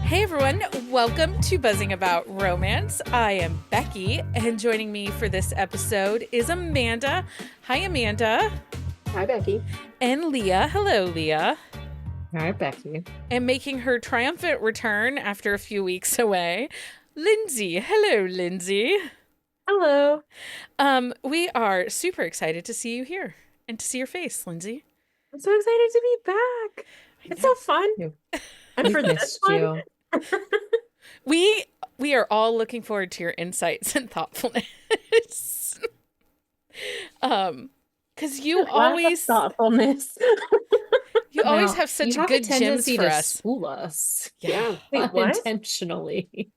Hey everyone, welcome to Buzzing About Romance. I am Becky, and joining me for this episode is Amanda. Hi, Amanda. Hi, Becky. And Leah. Hello, Leah. Hi, Becky. And making her triumphant return after a few weeks away, Lindsey. Hello, Lindsey. Hello. We are super excited to see you here and to see your face, Lindsey. I'm so excited to be back. It's so fun. And for this Missed one, you. We are all looking forward to your insights and thoughtfulness. Because you always thoughtfulness. you always have such you have good a tendency gems for to us. school us. Yeah. Wait, what? Unintentionally.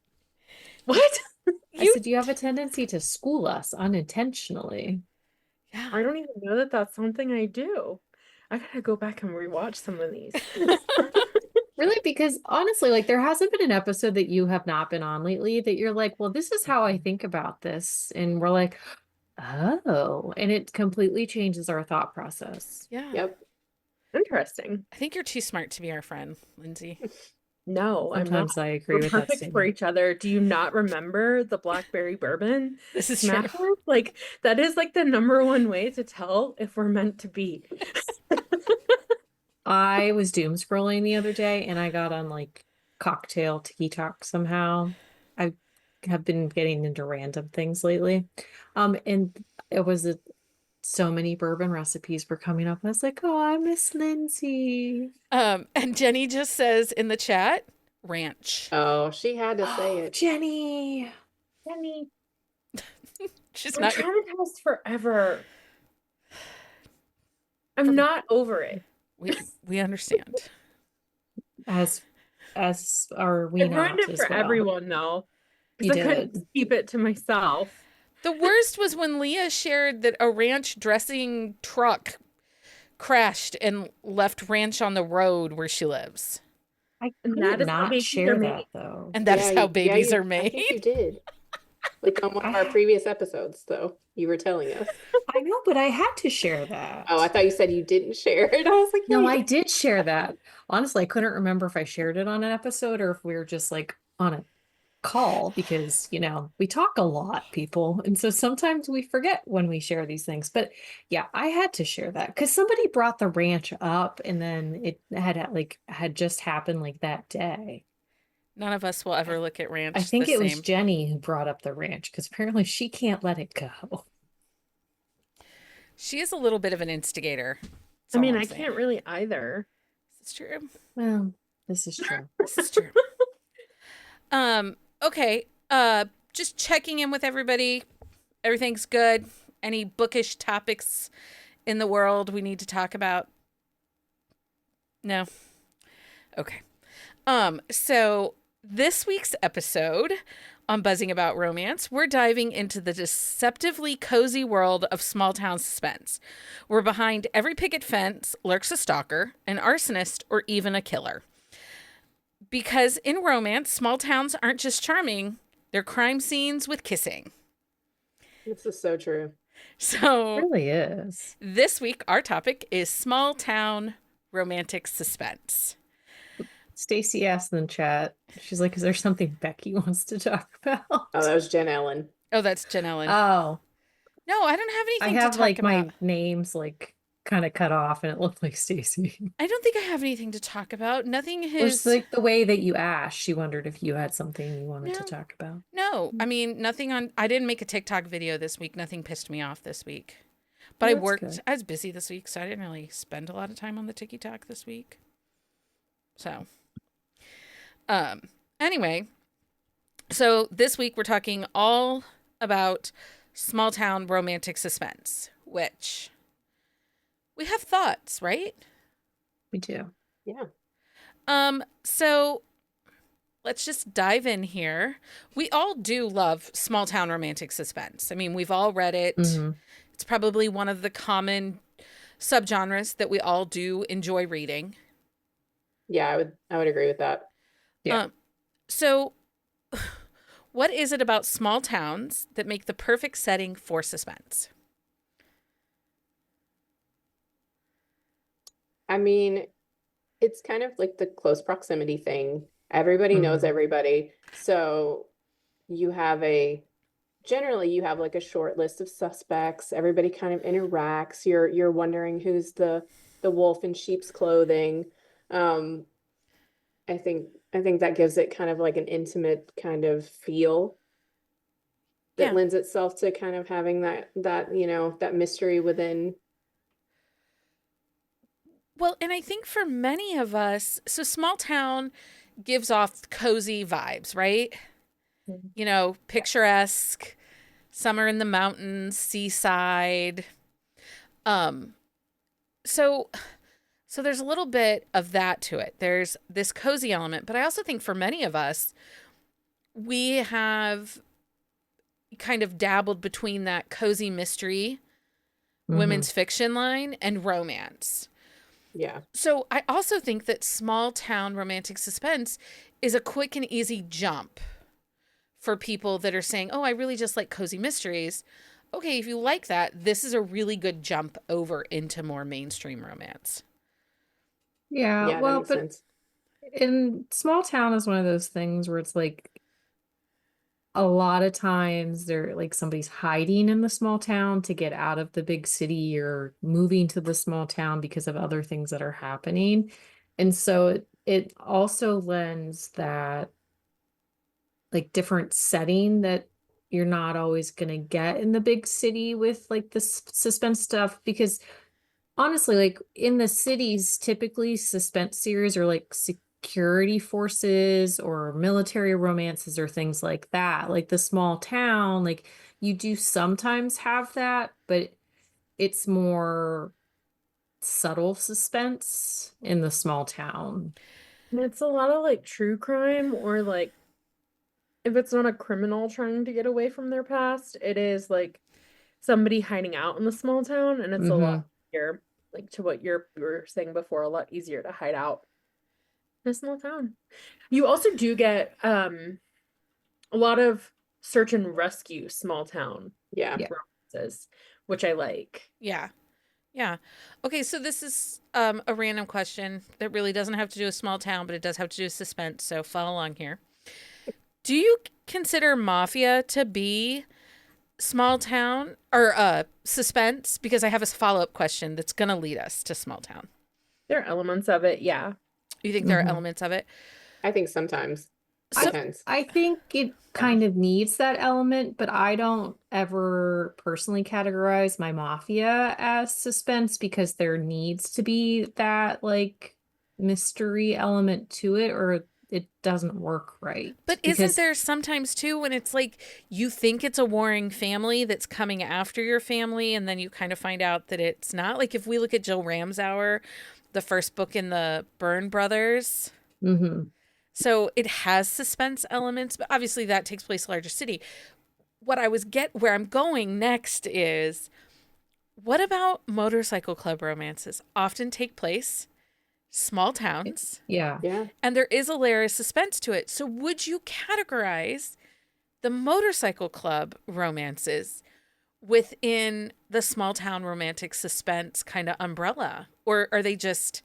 What? I said you have a tendency to school us unintentionally. Yeah. I don't even know that that's something I do. I gotta go back and rewatch some of these. Really, because honestly, like there hasn't been an episode that you have not been on lately that you're like, well, this is how I think about this. And we're like, oh, and it completely changes our thought process. Yeah. Yep. Interesting. I think you're too smart to be our friend, Lindsey. No, Sometimes I'm I not. agree We're with that perfect for statement. each other. Do you not remember the blackberry bourbon? This is Smash true. Mouth? Like that is like the number one way to tell if we're meant to be. I was doom scrolling the other day and I got on like cocktail TikTok somehow. I have been getting into random things lately. And it was so many bourbon recipes were coming up. I was like, oh, I miss Lindsey. And Jenny just says in the chat, ranch. Oh, she had to say Oh, it. Jenny. Jenny. She's I'm not traumatized forever. I'm not over it. we understand. As are we I not ruined it as for well. everyone though. You Because I couldn't did. keep it to myself. The worst was when Leah shared that a ranch dressing truck crashed and left ranch on the road where she lives. I And couldn't that is how not babies share are that made. though. And that is how babies are I made. think you did. Like on one of our previous episodes, though, you were telling us. I know, but I had to share that. Oh, I thought you said you didn't share it. I was like, No, yeah, I did share that. Honestly, I couldn't remember if I shared it on an episode or if we were just like on a call because, we talk a lot, people. And so sometimes we forget when we share these things. But yeah, I had to share that because somebody brought the ranch up and then it had just happened like that day. None of us will ever look at ranch I think the it was same. Jenny who brought up the ranch because apparently she can't let it go. She is a little bit of an instigator. I mean, I can't really either. This is true. Well, this is true. This is true. Okay. Just checking in with everybody. Everything's good. Any bookish topics in the world we need to talk about? No. Okay. So this week's episode on Buzzing About Romance, we're diving into the deceptively cozy world of small town suspense, where behind every picket fence lurks a stalker, an arsonist, or even a killer. Because in romance, small towns aren't just charming, they're crime scenes with kissing. this is so true. So It really is. this week, our topic is small town romantic suspense. Stacy asked in the chat, she's like, is there something Becky wants to talk about? Oh, that was Jen Ellen. Oh, that's Jen Ellen. Oh, No, I don't have I anything have to talk like about. my names like kind of cut off and it looked like Stacy. I don't think I have anything to talk about. Nothing It was has. like the way that you asked. She wonondered if you had something you wanted to No. talk about. No, I mean, nothing on. I didn't make a TikTok video this week. Nothing pissed me off this week. But I That's worked. good. I was busy this week, so I didn't really spend a lot of time on the TikTok this week. So, anyway, so this week we're talking all about small town romantic suspense, which we have thoughts, right? We do. Yeah. So let's just dive in here. We all do love small town romantic suspense. I mean, we've all read it. Mhm. It's probably one of the common subgenres that we all do enjoy reading. Yeah, I would agree with that. Yeah. So what is it about small towns that make the perfect setting for suspense? I mean, it's kind of like the close proximity thing. Everybody knows Mm. everybody. So generally you have like a short list of suspects. Everybody kind of interacts. You're wondering who's the wolf in sheep's clothing. Um, I think that gives it kind of like an intimate kind of feel that Yeah. lends itself to kind of having that mystery within. Well, and I think for many of us, so small town gives off cozy vibes, right? Mhm. Picturesque, summer in the mountains, seaside. Um, so so there's a little bit of that to it. There's this cozy element, but I also think for many of us, we have kind of dabbled between that cozy mystery, Mhm. women's fiction line, and romance. Yeah. So I also think that small town romantic suspense is a quick and easy jump for people that are saying, "Oh, I really just like cozy mysteries." Okay, if you like that, this is a really good jump over into more mainstream romance. Yeah, Yeah, that well, makes but sense. in small town is one of those things where it's like a lot of times they're like somebody's hiding in the small town to get out of the big city or moving to the small town because of other things that are happening. And so it also lends that like different setting that you're not always going to get in the big city with like this suspense stuff because honestly, like in the cities, typically suspense series are like security forces or military romances or things like that. Like the small town, like you do sometimes have that, but it's more subtle suspense in the small town. And it's a lot of like true crime or like if it's not a criminal trying to get away from their past, it is like somebody hiding out in the small town, and it's a Mm-hmm. lot easier, like to what you were saying before, a lot easier to hide out in a small town. You also do get a lot of search and rescue small town Yeah. Yeah. romances, which I like. Yeah. Yeah. Okay, so this is a random question that really doesn't have to do with small town, but it does have to do with suspense, so follow along here. Do you consider Mafia to be small town or suspense? Because I have a follow-up question that's going to lead us to small town. There are elements of it, yeah. You think there are Mm-hmm. elements of it? I think sometimes. So, Depends. I think it kind of needs that element, but I don't ever personally categorize my mafia as suspense because there needs to be that like mystery element to it or it doesn't work right. but isn't Because there sometimes too when it's like you think it's a warring family that's coming after your family and then you kind of find out that it's not? Like if we look at Jill Ramsauer, the first book in the Byrne Brothers. mhm. So it has suspense elements, but obviously that takes place in a larger city. Where I'm going next is what about motorcycle club romances? Often take place small towns, Yeah. Yeah. and there is a layer of suspense to it. So would you categorize the motorcycle club romances within the small town romantic suspense kind of umbrella? Or are they just,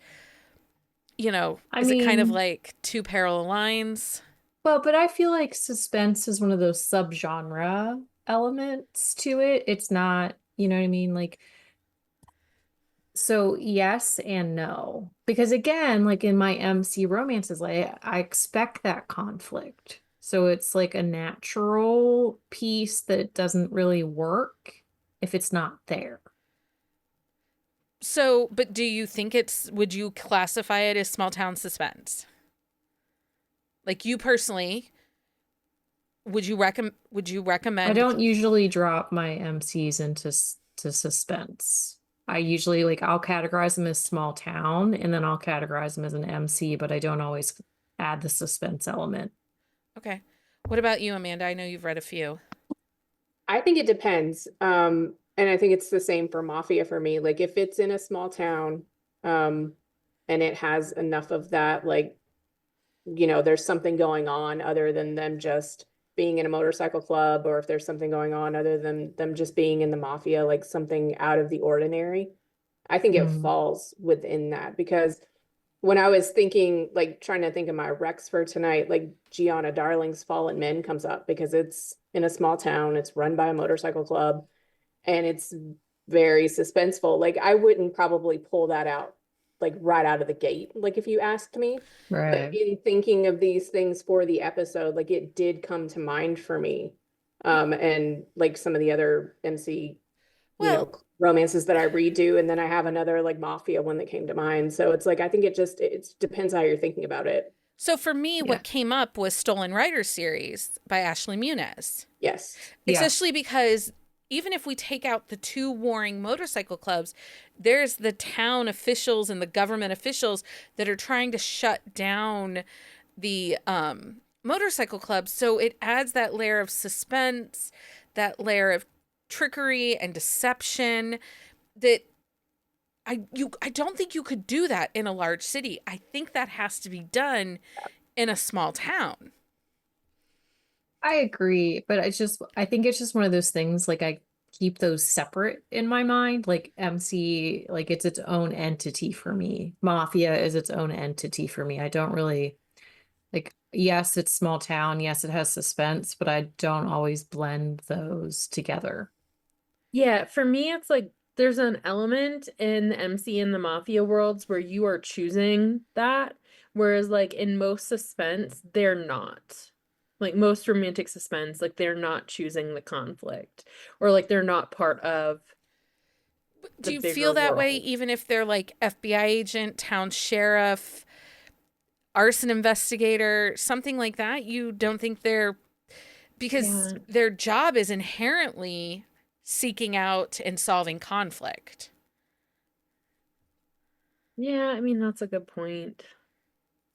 I is it kind of mean, like two parallel lines? well, but I feel like suspense is one of those subgenre elements to it. It's not, you know what I mean? Like so yes and no. Because again, like in my MC romances, like I expect that conflict. So it's like a natural piece that doesn't really work if it's not there. So, but would you classify it as small town suspense? Like you personally, would you I recommend? don't usually drop my MCs into to suspense. I usually like I'll categorize them as small town and then I'll categorize them as an MC, but I don't always add the suspense element. Okay. What about you, Amanda? I know you've read a few. I think it depends. And I think it's the same for Mafia for me. Like if it's in a small town, um, and it has enough of that, like, there's something going on other than them just being in a motorcycle club, or if there's something going on other than them just being in the Mafia, like something out of the ordinary. I think it Mm. falls within that because when I was thinking, like trying to think of my Rex for tonight, like Gianna Darling's Fallen Men comes up because it's in a small town, it's run by a motorcycle club, and it's very suspenseful. Like I wouldn't probably pull that out like right out of the gate, like if you asked me. But Right. in thinking of these things for the episode, like it did come to mind for me. And like some of the other MC, Well, romances that I redo, and then I have another like mafia one that came to mind. So it's like I think it depends how you're thinking about it. so for me, Yeah. what came up was Stolen Rider series by Ashley Muniz. Yes. Yeah. Especially because even if we take out the two warring motorcycle clubs, there's the town officials and the government officials that are trying to shut down the motorcycle clubs. So it adds that layer of suspense, that layer of trickery and deception that I don't think you could do that in a large city. I think that has to be done in a small town. I agree, but I think it's just one of those things like I keep those separate in my mind. Like MC, like it's its own entity for me. Mafia is its own entity for me. I don't really like, yes, it's small town, yes, it has suspense, but I don't always blend those together. Yeah, for me, it's like there's an element in the MC and the mafia worlds where you are choosing that, whereas like in most suspense, they're not. Like most romantic suspense, like they're not choosing the conflict, or like they're not part of Do the you bigger feel that way world. even if they're like FBI agent, town sheriff, arson investigator, something like that? You don't think they're, because Yeah. their job is inherently seeking out and solving conflict. Yeah, I mean that's a good point.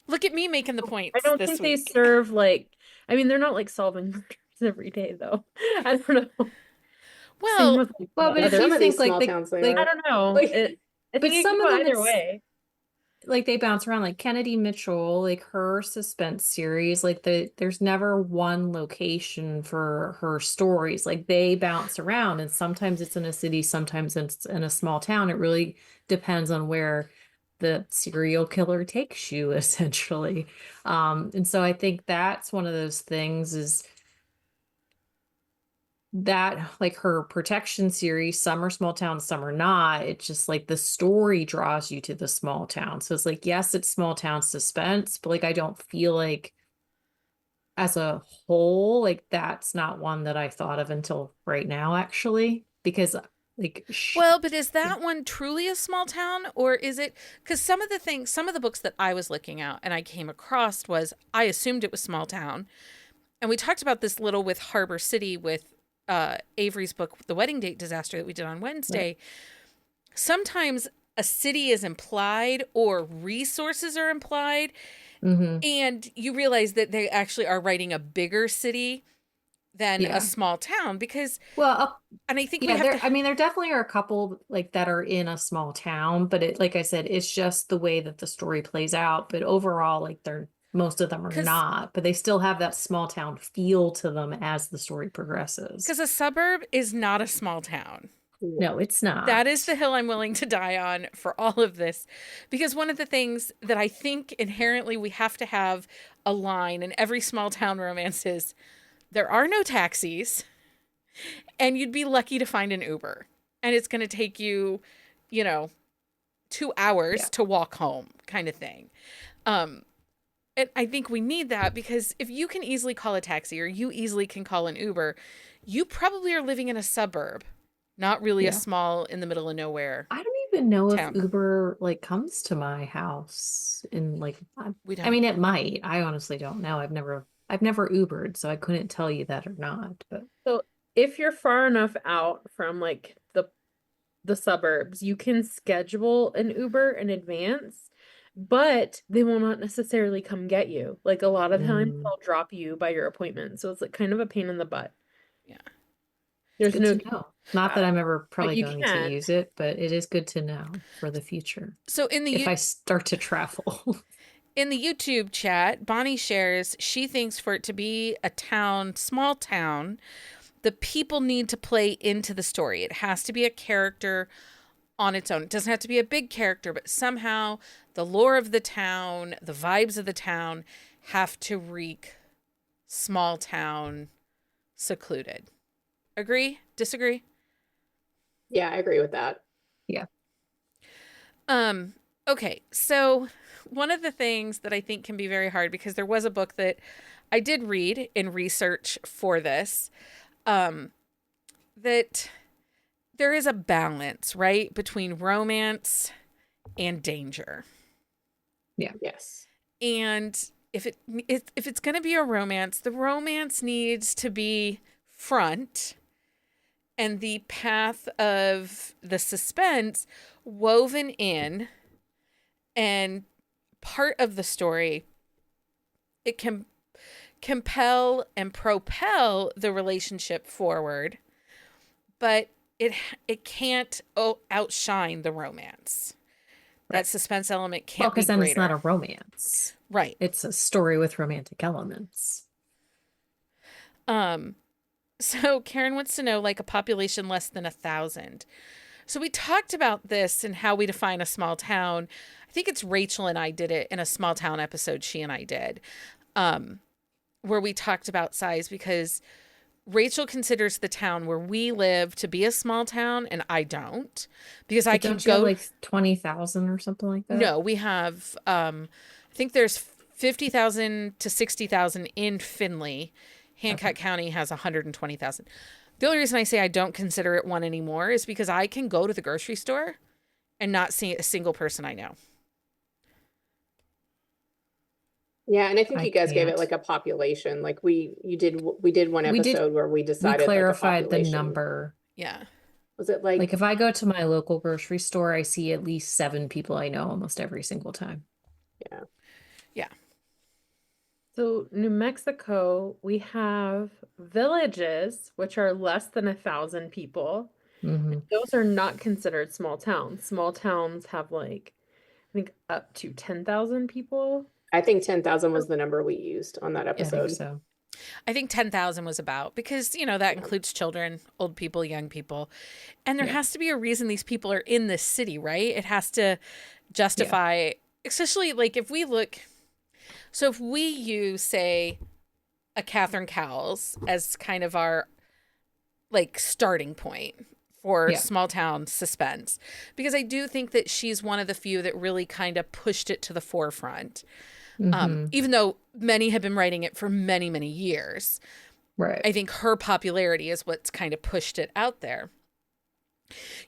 Look at me making the I points don't this think they week. serve like, I mean they're not like solving murders every day though. I don't know. Same Well, with like Well, the but if other. you Some of these think like small the towns they like I are. don't know. Like I but think it some could of go them either it's way. like they bounce around like Kennedy Mitchell, like her suspense series, like there's never one location for her stories. Like they bounce around and sometimes it's in a city, sometimes it's in a small town. It really depends on where the serial killer takes you, essentially. And so I think that's one of those things is that like her protection series, some are small town, some are not. It's just like the story draws you to the small town. So it's like, yes, it's small town suspense, but like I don't feel like as a whole, like that's not one that I thought of until right now, actually, because like well, but is that one truly a small town, or is it, because some of the books that I was looking at and I came across was, I assumed it was small town. And we talked about this little with Harbor City with Avery's book, The Wedding Date Disaster, that we did on Wednesday. Sometimes a city is implied or resources are implied, Mhm. and you realize that they actually are writing a bigger city than a Yeah. small town because, Well, and I think we yeah, have to, I mean, there definitely are a couple like that are in a small town, but it, like I said, it's just the way that the story plays out. But overall, like most of them are because not, but they still have that small town feel to them as the story progresses. a suburb is not a small town. No, it's That is not. the hill I'm willing to die on for all of this. Because one of the things that I think inherently we have to have a line in every small town romance is there are no taxis, and you'd be lucky to find an Uber. And it's going to take you, you know, 2 hours Yeah. to walk home, kind of thing. And I think we need that because if you can easily call a taxi or you easily can call an Uber, you probably are living in a suburb, not really a Yeah. small in the middle of nowhere I don't even know if town. Uber like comes to my house in like We I don't. mean it might. I honestly don't know. I've never Ubered, so I couldn't tell you that or not. But So if you're far enough out from like the suburbs, you can schedule an Uber in advance, but they will not necessarily come get you. Like a lot of times mm, they'll drop you by your appointment. So it's like kind of a pain in the butt. Yeah. it's There's good no to know. Not that I'm ever but probably you going to can. use it, but it is good to know for the future So if I start to travel. in the YouTube chat, Bonnie shares she thinks for it to be a town, small town, the people need to play into the story. It has to be a character on its own. It doesn't have to be a big character, but somehow the lore of the town, the vibes of the town have to reek small town, secluded. Agree? Disagree? Yeah, I agree with that. Yeah. Okay, so one of the things that I think can be very hard, because there was a book that I did read in research for this, that there is a balance, right, between romance and danger. Yeah. Yes. And if it's going to be a romance, the romance needs to be front and the path of the suspense woven in, and part of the story, it can compel and propel the relationship forward, but it can't outshine the romance. Right. That suspense element Well, can't be because then it's not greater. a romance. Right. It's a story with romantic elements. So Karen wants to know, like, a population less than 1,000. So we talked about this and how we define a small town. I think it's Rachel and I did it in a small town episode she and I did, where we talked about size, because Rachel considers the town where we live to be a small town, and I don't, because I But can don't you have go. like 20,000 or something like that? No, we have, I think there's 50,000 to 60,000 in Findlay. Hancock County has 120,000. The only reason I say I don't consider it one anymore is because I can go to the grocery store and not see a single person I know. Yeah, and I think I you guys gave it can't. like a population. Like we did one We did- episode where we We decided like a clarified the population. number. Yeah. Was it like, Like if I go to my local grocery store, I see at least 7 people I know almost every single time. yeah. Yeah. So New Mexico, we have villages, which are less than 1,000 people. Hmm. Those are not considered small towns. Small towns have like, I think up to 10,000 people. I think 10,000 was the number we used on that I think episode. so. I think 10,000 was about, because, you know, that includes children, old people, young people. And there Yeah. has to be a reason these people are in this city, right? It has to justify, especially like if we look. So if we use, say, a Catherine Cowles as kind of our like starting point for Yeah. small town suspense, because I do think that she's one of the few that really kind of pushed it to the forefront. Mhm. Even though many have been writing it for many, many years, Right. I think her popularity is what's kind of pushed it out there.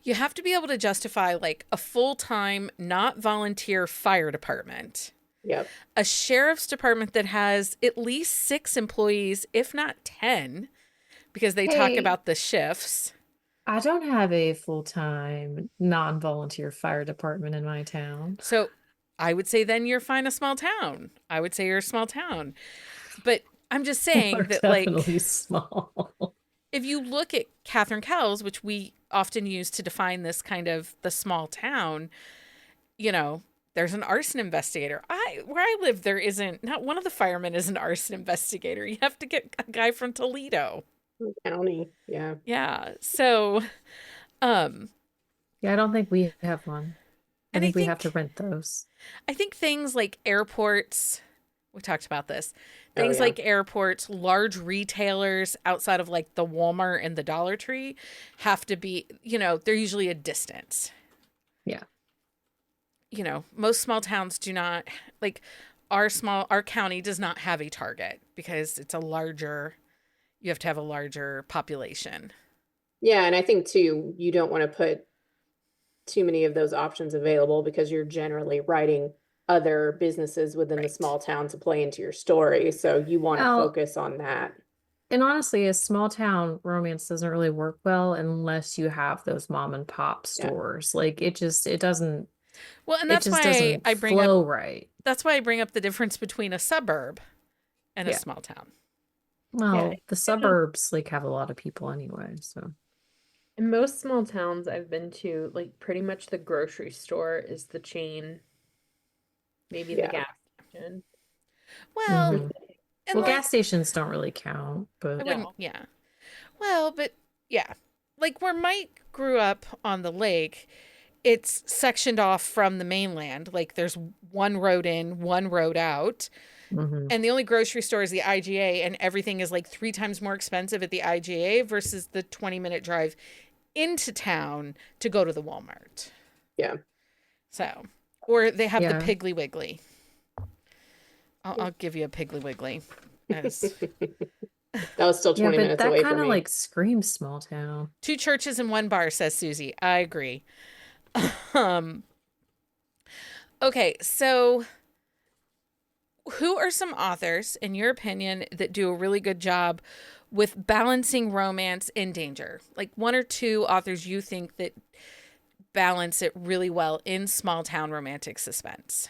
You have to be able to justify like a full-time, not volunteer fire department. Yep. A sheriff's department that has at least 6 employees, if not 10, because they talk Hey. about the shifts. I don't have a full-time non-volunteer fire department in my town. So I would say then you're fine a small town. I would say you're a small town. But I'm just saying We're that, definitely like, small. if you look at Catherine Cowles, which we often use to define this kind of the small town, you know, there's an arson investigator. Where I live, there isn't. Not one of the firemen is an arson investigator. You have to get a guy from Toledo. County. Yeah. Yeah. So, Yeah, I don't think we have one. I And I think we have to think- rent those. I think things like airports, we talked about this, things yeah. like airports, large retailers outside of like the Walmart and the Dollar Tree have to be, you know, they're usually a distance. Yeah. You know, most small towns do not, like our county does not have a target because it's you have to have a larger population. Yeah, and I think too, you don't want to put too many of those options available because you're generally writing other businesses within the Right. small town to play into your story. So you want to Well, focus on that. And honestly, a small town romance doesn't really work well unless you have those mom and pop Yeah. stores. Like it doesn't Well, and it that's just why doesn't I bring flow up right. that's why I bring up the difference between a suburb and a Yeah. small town. Well, the suburbs like have a lot of people anyway, so In most small towns I've been to, like pretty much the grocery store is the chain, maybe the Yeah. gas station. Well, Mhm. and Well, like, gas stations don't really count, I but wouldn't, No. yeah. Well, but yeah, like where Mike grew up on the lake, it's sectioned off from the mainland. Like there's one road in, one road out. Mhm. And the only grocery store is the IGA, and everything is like 3 times more expensive at the IGA versus the 20-minute drive into town to go to the Walmart. Yeah. So, or they have the Yeah. Piggly Wiggly. I'll give you a Piggly Wiggly. As That was still Yeah, 20 but minutes that away kind from of me. like screams small town. 2 churches and 1 bar, says Susie. I agree. Um, okay, so who are some authors, in your opinion, that do a really good job with balancing romance and danger? Like 1 or 2 authors you think that balance it really well in small town romantic suspense.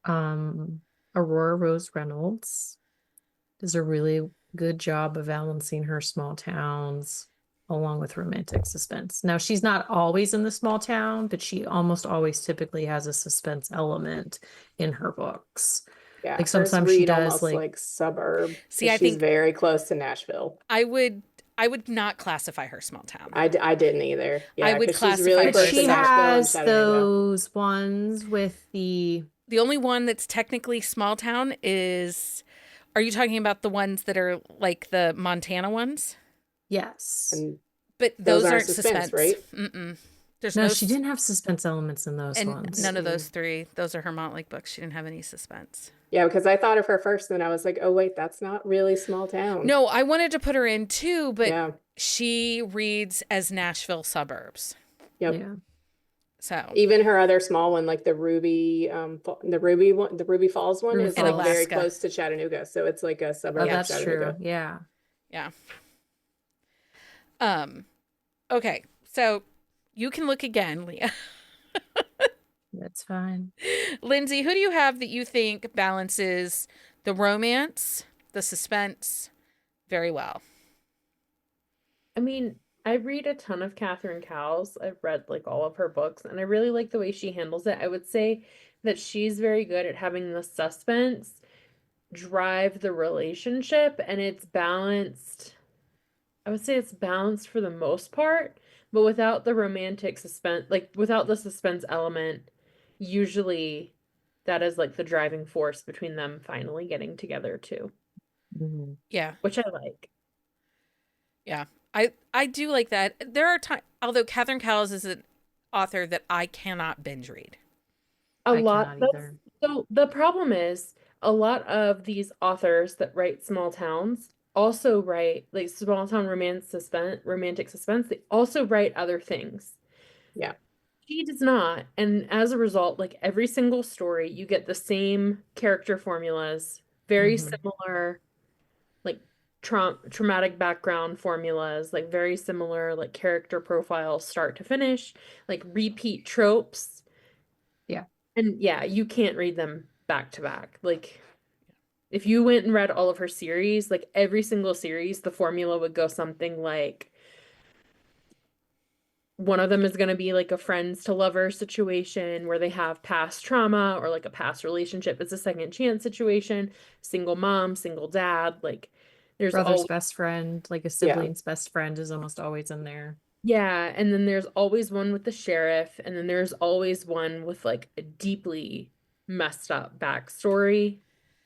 Aurora Rose Reynolds does a really good job of balancing her small towns along with romantic suspense. Now, she's not always in the small town, but she almost always typically has a suspense element in her books. Yeah, Like hers sometimes she read does almost like suburb. See, 'Cause I she's think very close to Nashville. I would not classify her small town. I didn't either. Yeah, would because she's classify really her but close to she suburb. Nashville and has Chattanooga. those ones with the The only one that's technically small town is, are you talking about the ones that are like the Montana ones? yes. And But those those aren't aren't suspense, suspense. right? Mm-mm. There's No, no, she didn't have suspense elements in those and ones. none of those 3. Those are her Montlick books. She didn't have any suspense. Yeah, because I thought of her first, and I was like, oh wait, that's not really small town. No, I wanted to put her in too, but Yeah. she reads as Nashville suburbs. Yep. Yeah. So Even her other small one, like the Ruby one, the Ruby Falls one, Ruby is In like Falls. very Alaska. close to Chattanooga, so it's like a suburb Oh, of that's Chattanooga. true. Yeah. Yeah. Okay. So you can look again, Leah. That's fine. Lindsey, who do you have that you think balances the romance, the suspense very well? I mean, I read a ton of Catherine Cowles. I've read like all of her books, and I really like the way she handles it. I would say that she's very good at having the suspense drive the relationship, and it's balanced. I would say it's balanced for the most part, but without the romantic suspense, like without the suspense element, usually that is like the driving force between them finally getting together too, Mhm. Yeah. which I like. Yeah. I do like that. There are times, although Catherine Cowles is an author that I cannot binge read. A I lot. cannot That's either. so the problem is a lot of these authors that write small towns also write like small town romance suspense, romantic suspense. They also write other things. Yeah. She does not, and as a result, like every single story, you get the same character formulas, very Mhm. similar, like traumatic background formulas, like very similar, like character profiles, start to finish, like repeat tropes. Yeah. And yeah, you can't read them back to back. Like if you went and read all of her series, like every single series, the formula would go something like one of them is going to be like a friends to lovers situation where they have past trauma or like a past relationship. It's a second chance situation, single mom, single dad. Like there's Brother's always, best friend, like a Yeah. sibling's best friend, is almost always in there. yeah. And then there's always one with the sheriff. And then there's always one with like a deeply messed up backstory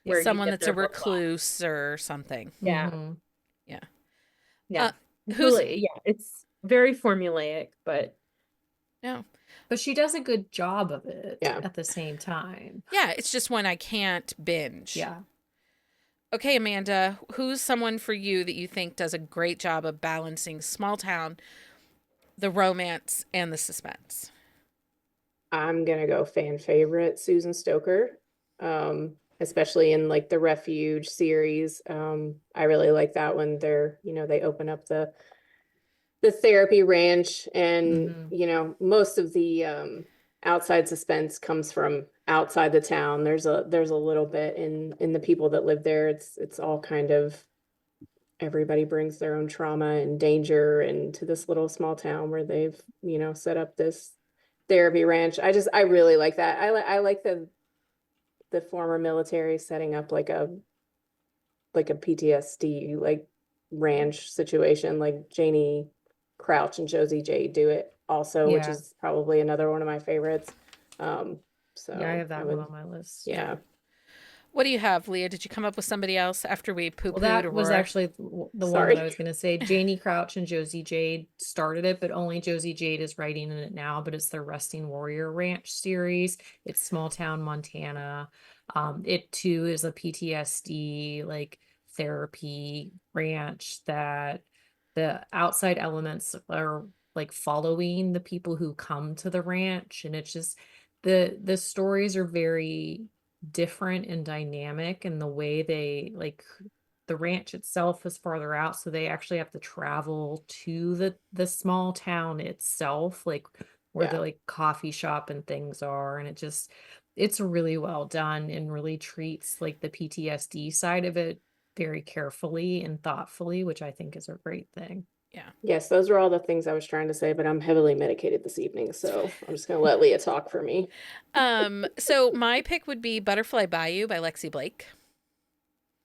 where you Someone get that's a their book lost. recluse or something. Yeah. Mhm. Yeah. Yeah. Who's Really, yeah. It's very formulaic, but no. But she does a good job of it Yeah. at the same time. Yeah, it's just one I can't binge. Yeah. Okay, Amanda, who's someone for you that you think does a great job of balancing small town, the romance, and the suspense? I'm gonna go fan favorite Susan Stoker, especially in like the Refuge series. I really like that one. They open up the therapy ranch, and Mhm. most of the outside suspense comes from outside the town. There's a little bit in the people that live there. It's all kind of everybody brings their own trauma and danger into this little small town where they've set up this therapy ranch. I really like that. I like the former military setting up like a PTSD like ranch situation, like Janie Crouch and Josie J do it also, which Yeah. is probably another one of my favorites. So Yeah, I have that one would, on my list. yeah. What do you have, Leah? Did you come up with somebody else after we Well, poo-pooed that was Aurora? actually the one that Sorry. I was going to say. Janie Crouch and Josie Jade started it, but only Josie Jade is writing in it now. But it's the Resting Warrior Ranch series. It's Small Town, Montana. It too is a PTSD like therapy ranch that the outside elements are like following the people who come to the ranch, and it's just the stories are very different and dynamic, and the way they like the ranch itself is farther out, so they actually have to travel to the small town itself, like where Yeah. the like coffee shop and things are, and it's really well done and really treats like the PTSD side of it very carefully and thoughtfully, which I think is a great thing. Yeah. Yes, those were all the things I was trying to say, but I'm heavily medicated this evening, so I'm just gonna let Leah talk for me. So my pick would be Butterfly Bayou by Lexi Blake.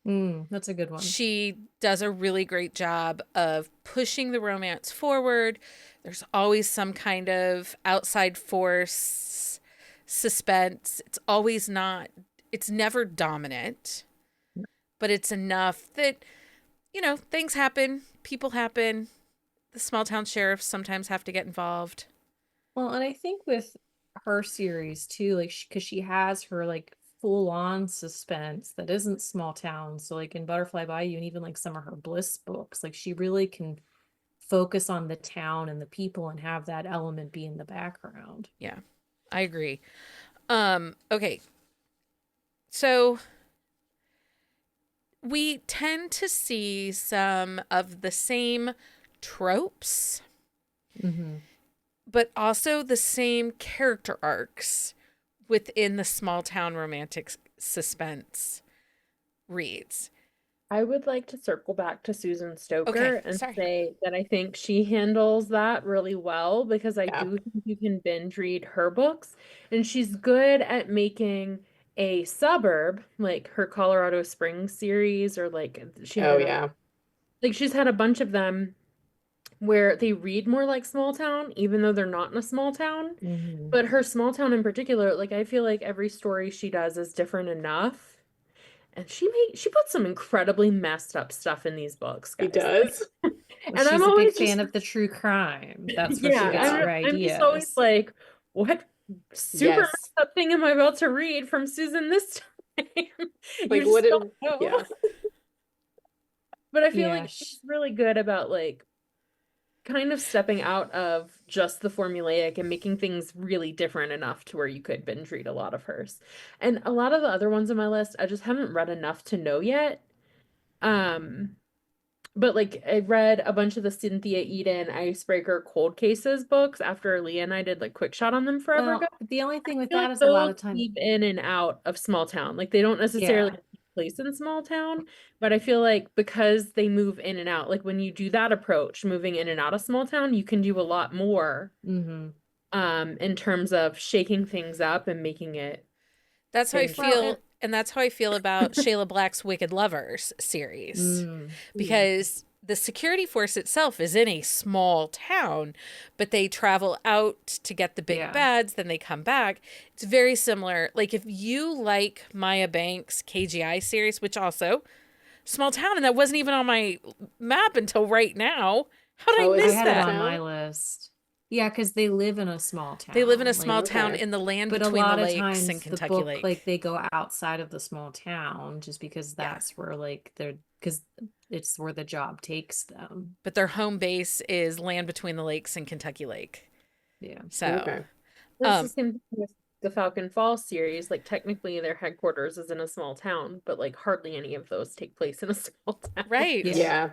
That's a good one. She does a really great job of pushing the romance forward. There's always some kind of outside force suspense. It's never dominant, but it's enough that, things happen, people happen. The small town sheriffs sometimes have to get involved. Well, and I think with her series too, like, because she has her like full on suspense that isn't small town. So, like in Butterfly Bayou, and even like some of her Bliss books, like she really can focus on the town and the people and have that element be in the background. Yeah, I agree. Okay. So we tend to see some of the same tropes, Mm-hmm. but also the same character arcs within the small town romantic suspense reads. I would like to circle back to Susan Stoker Okay, and sorry. say that I think she handles that really well, because I Yeah. do think you can binge read her books, and she's good at making a suburb, like her Colorado Springs series, or like she had Oh yeah. like she's had a bunch of them where they read more like small town, even though they're not in a small town. Mm-hmm. But her small town in particular, like I feel like every story she does is different enough. And she puts some incredibly messed up stuff in these books, He guys. does. Well, And I'm she's a big always fan just of the true crime. That's where she yeah, gets Yeah. her I'm just always ideas. like, what super Yes. messed up thing am I about to read from Susan this time? You Like just what it, don't know. yeah. But I feel Yeah, like she's really good about like kind of stepping out of just the formulaic and making things really different enough to where you could binge read a lot of hers. And a lot of the other ones on my list, I just haven't read enough to know yet. Um, but like I read a bunch of the Cynthia Eden Icebreaker Cold Cases books after Leah and I did like quick shot on them forever ago. well, the only thing I with feel that like is a lot those of time. keep in and out of small town. Like they don't necessarily Yeah. take place in small town, but I feel like because they move in and out, like when you do that approach, moving in and out of small town, you can do a lot more Mm-hmm. in terms of shaking things up and making it That's how I binge. Well, feel, and that's how I feel about Shayla Black's Wicked Lovers series. Because the security force itself is in a small town, but they travel out to get the big Yeah. bads, then they come back. It's very similar. Like if you like Maya Banks' KGI series, which also small town, and that wasn't even on my map until right now. How did Oh, I is I miss had it that? on town? my list. Yeah, because they live in a small town. They live in a Like, small town Okay. in the land but a between the lot of lakes and times the Kentucky book, Lake. like they go outside of the small town just because Yeah. that's where like they're because it's where the job takes them. But their home base is land between the lakes and Kentucky Lake. Yeah. So, Okay. That's the um, same thing with the Falcon Falls series. Like technically their headquarters is in a small town, but like hardly any of those take place in a small town. right. Yeah.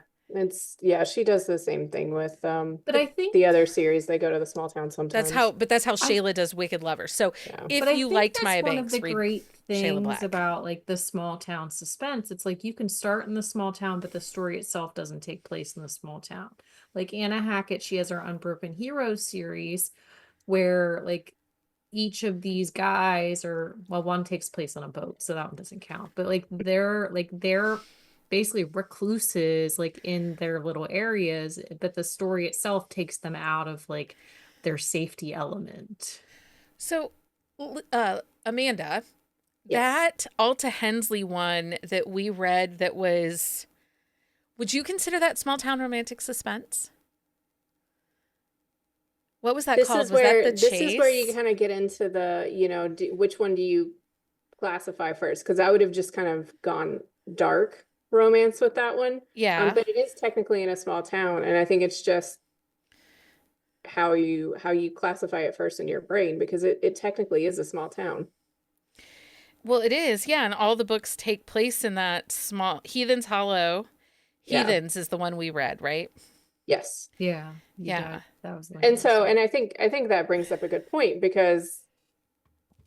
Yeah. She does the same thing with But I think the other series. They go to the small town sometimes. That's how I Shayla does Wicked Lovers. So Yeah. if but I you think liked that's Maya one of Banks, the read great Shayla things Black. about like the small town suspense. It's like you can start in the small town, but the story itself doesn't take place in the small town. Like Anna Hackett, she has her Unbroken Heroes series where like each of these guys, or well, one takes place on a boat, so that one doesn't count, but like they're basically recluses like in their little areas, but the story itself takes them out of like their safety element. So, Amanda, Yes. that Alta Hensley one that we read that was, would you consider that small town romantic suspense? What was that This called? is Was that where The this is where you Chase? kind of get into the, which one do you classify first? Because I would have just kind of gone dark romance with that one. Yeah. But it is technically in a small town, and I think it's just how you classify it first in your brain, because it technically is a small town. Well, it is. Yeah. And all the books take place in that small Heathen's Hollow. Yeah. Heathens is the one we read, right? Yes. Yeah. Yeah. That was And so, and I think that brings up a good point, because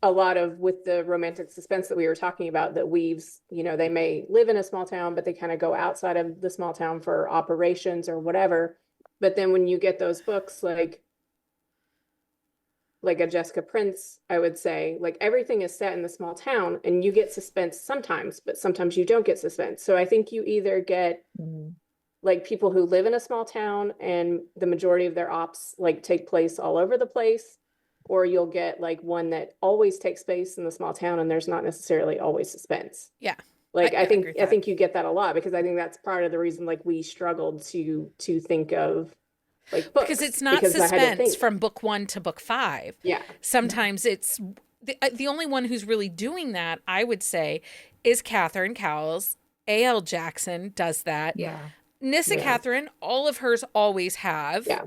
a lot of with the romantic suspense that we were talking about that weaves, they may live in a small town, but they kind of go outside of the small town for operations or whatever. But then when you get those books like a Jessica Prince, I would say, like, everything is set in the small town and you get suspense sometimes, but sometimes you don't get suspense. So I think you either get like people who live in a small town and the majority of their ops like take place all over the place, or you'll get like one that always takes place in the small town and there's not necessarily always suspense. Yeah. Like I agree with that. think you get that a lot, because I think that's part of the reason like we struggled to think of like books, Because it's not because I had to suspense think. from book 1 to book 5. Yeah. Sometimes it's the only one who's really doing that, I would say, is Catherine Cowles. A.L. Jackson does that. Yeah. Nissa Yeah. Catherine, all of hers always have Yeah.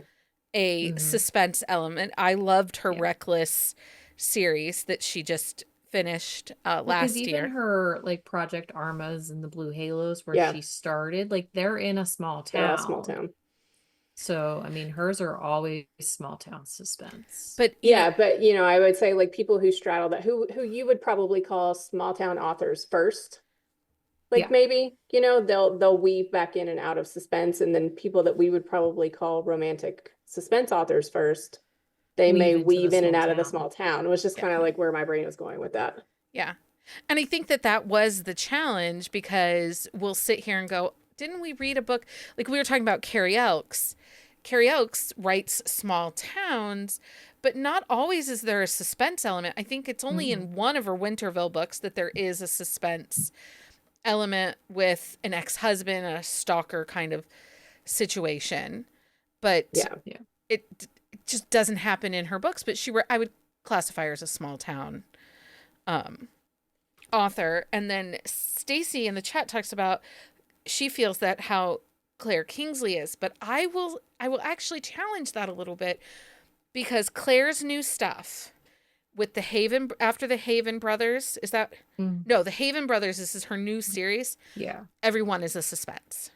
a Mhm. suspense element. I loved her Yeah. Reckless series that she just finished Because last even year. her like Project Armas and the Blue Halos where Yeah. she started, like they're in a small town. They're all small town. So I mean hers are always small town suspense. But Yeah, but I would say like people who straddle that, who you would probably call small town authors first. Like Yeah. maybe, they'll weave back in and out of suspense, and then people that we would probably call romantic suspense authors first, they may into the weave in and small out of the town. small town. It was just Yeah. kind of like where my brain was going with that. Yeah. And I think that was the challenge, because we'll sit here and go, didn't we read a book? Like we were talking about Carrie Elks. Carrie Elks writes small towns, but not always is there a suspense element. I think it's only in one of her Winterville books that there is a suspense element with an ex-husband and a stalker kind of situation. But Yeah. it just doesn't happen in her books. But I would classify her as a small town author. And then Stacy in the chat talks about she feels that how Claire Kingsley is, but I will actually challenge that a little bit, because Claire's new stuff with the Haven, after the Haven Brothers, is that no, the Haven Brothers, this is her new series. Yeah. Everyone is a suspense.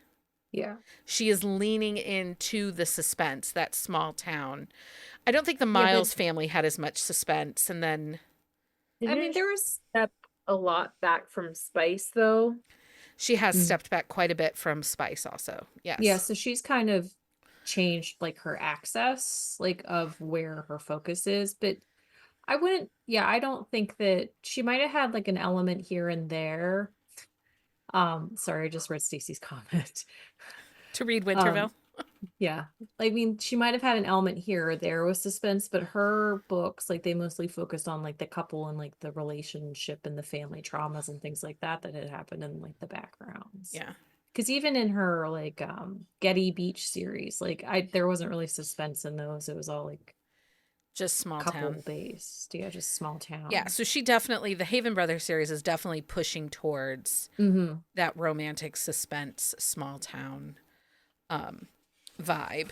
Yeah. She is leaning into the suspense, that small town. I don't think the Miles family had as much suspense. And then I mean there was step a lot back from Spice though. she has stepped back quite a bit from Spice also. Yes. Yeah, so she's kind of changed like her access, like of where her focus is. But I don't think that she might have had like an element here and there. Sorry, I just read Stacy's comment. To read Winterville. Yeah. I mean, she might have had an element here or there with suspense, but her books, like they mostly focused on like the couple and like the relationship and the family traumas and things like that had happened in like the backgrounds. Yeah. Because even in her like Getty Beach series, like there wasn't really suspense in those. It was all like just small couple town based. Yeah, just small town. Yeah, so she definitely, the Haven Brothers series is definitely pushing towards that romantic suspense small town vibe.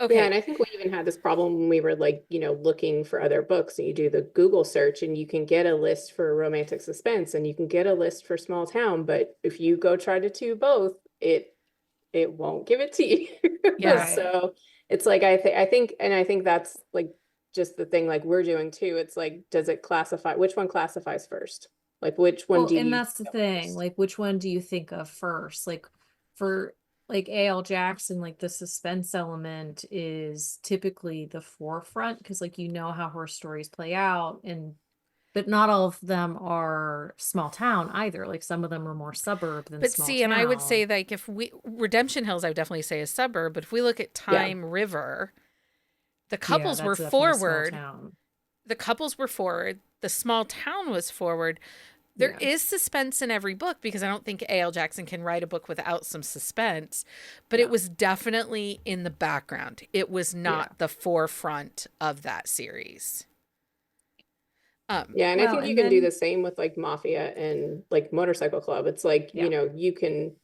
Okay. Yeah, and I think we even had this problem when we were like, looking for other books, and you do the Google search and you can get a list for romantic suspense and you can get a list for small town, but if you go try to do both, it won't give it to you. Yeah. So it's like I think that's like just the thing like we're doing too. It's like, does it classify, which one classifies first? Like which one do you and that's the thing, first? like which one do you think of first? Like for like A.L. Jackson, like the suspense element is typically the forefront because like how her stories play out, and But not all of them are small town either. Like some of them are more suburb than But small see, town. and I would say like if we Redemption Hills, I would definitely say is suburb. But if we look at Yeah. Time River, the Yeah, couples were that's definitely small forward. town. The couples were forward. The small town was forward. There Yeah. is suspense in every book because I don't think A.L. Jackson can write a book without some suspense. But Yeah. it was definitely in the background. It was not the forefront of that series. Yeah, and I Well, think you and can do then the same with like Mafia and like Motorcycle Club. It's like, Yeah. you know, you can,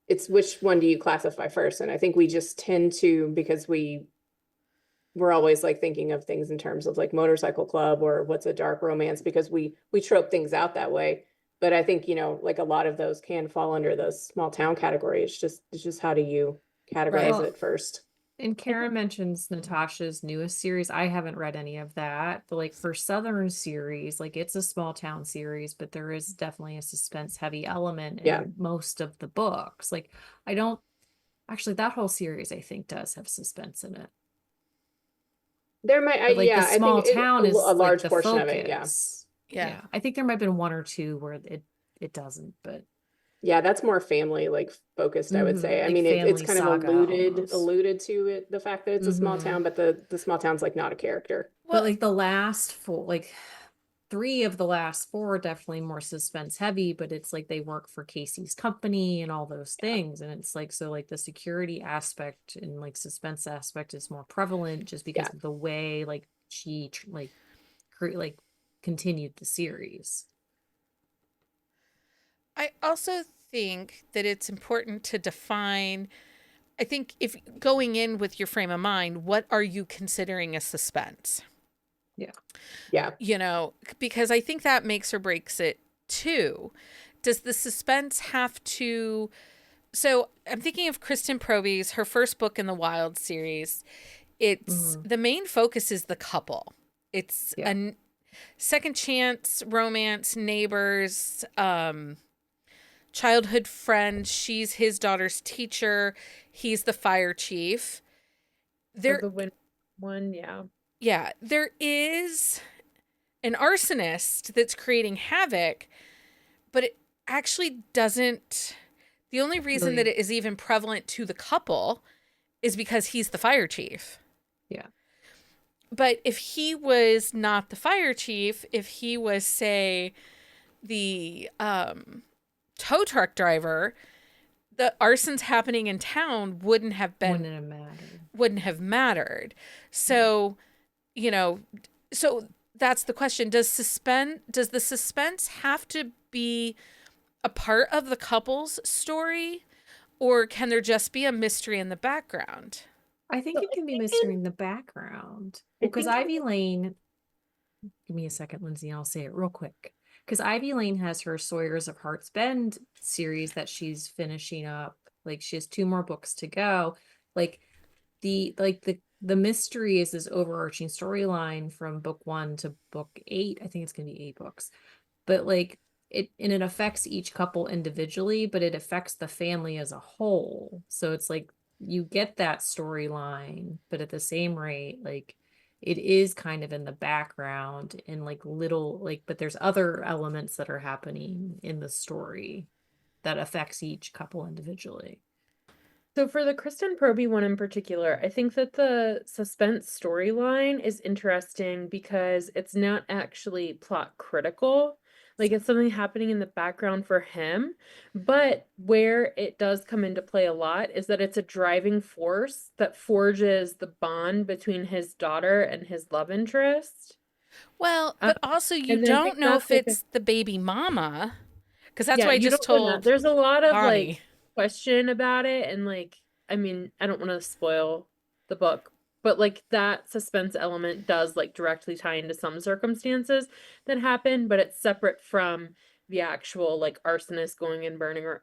it's which one do you classify first? And I think we just tend to, because we're always like thinking of things in terms of like Motorcycle Club or what's a dark romance, because we trope things out that way. But I think, you know, like a lot of those can fall under the small town category. It's just how do you categorize Right. Well, it first? and Karen mentions Natasha's newest series. I haven't read any of that, but like her Southern series, like it's a small town series, but there is definitely a suspense heavy element in Yeah. most of the books. Like I don't actually that whole series I think does have suspense in it. There might, But like the yeah, I small think town a is like large the portion of it. Yeah. focus. Yeah. I think there might have been one or two where it doesn't, but Yeah, that's more family like focused, I would say. I like mean, it's family kind of saga almost. alluded to it, the fact that it's a small town, but the small town's like not a character. But like the last four, like three of the last four are definitely more suspense heavy, but it's like they work for Casey's company and all those things. And it's like, so like the security aspect and like suspense aspect is more prevalent just because Yeah. of the way like she like continued the series. I also think that it's important to define. I think if going in with your frame of mind, what are you considering a suspense? Yeah. You know, because I think that makes or breaks it too. Does the suspense have to? So I'm thinking of Kristen Proby's, her first book in the Wild series. It's the main focus is the couple. It's a second chance romance, neighbors, childhood friend. She's his daughter's teacher. He's the fire chief. Or the win one, yeah. Yeah, there is an arsonist that's creating havoc, but it actually doesn't. The only reason that it is even prevalent to the couple is because he's the fire chief. Yeah. But if he was not the fire chief, if he was, say, the tow truck driver, the arsons happening in town wouldn't have mattered. So, you know, so that's the question. Does the suspense have to be a part of the couple's story, or can there just be a mystery in the background? I think it can be mystery in the background. Well, because Ivy Lane, give me a second, Lindsay, and I'll say it real quick. Because Ivy Lane has her Sawyers of Heart's Bend series that she's finishing up. Like she has 2 more books to go. Like the mystery is this overarching storyline from book 1 to book 8. I think it's gonna be 8 books. But like it affects each couple individually, but it affects the family as a whole. So it's like you get that storyline, but at the same rate, like it is kind of in the background and like little like, but there's other elements that are happening in the story that affects each couple individually. So for the Kristen Proby one in particular, I think that the suspense storyline is interesting because it's not actually plot critical. Like it's something happening in the background for him, but where it does come into play a lot is that it's a driving force that forges the bond between his daughter and his love interest. Well, but also you and I don't think know that's if like it's the baby mama, because that's yeah, what I you just don't know that. told There's a lot of Bonnie. like question about it, and like I mean, I don't want to spoil the book, but like that suspense element does like directly tie into some circumstances that happen, but it's separate from the actual like arsonist going and burning or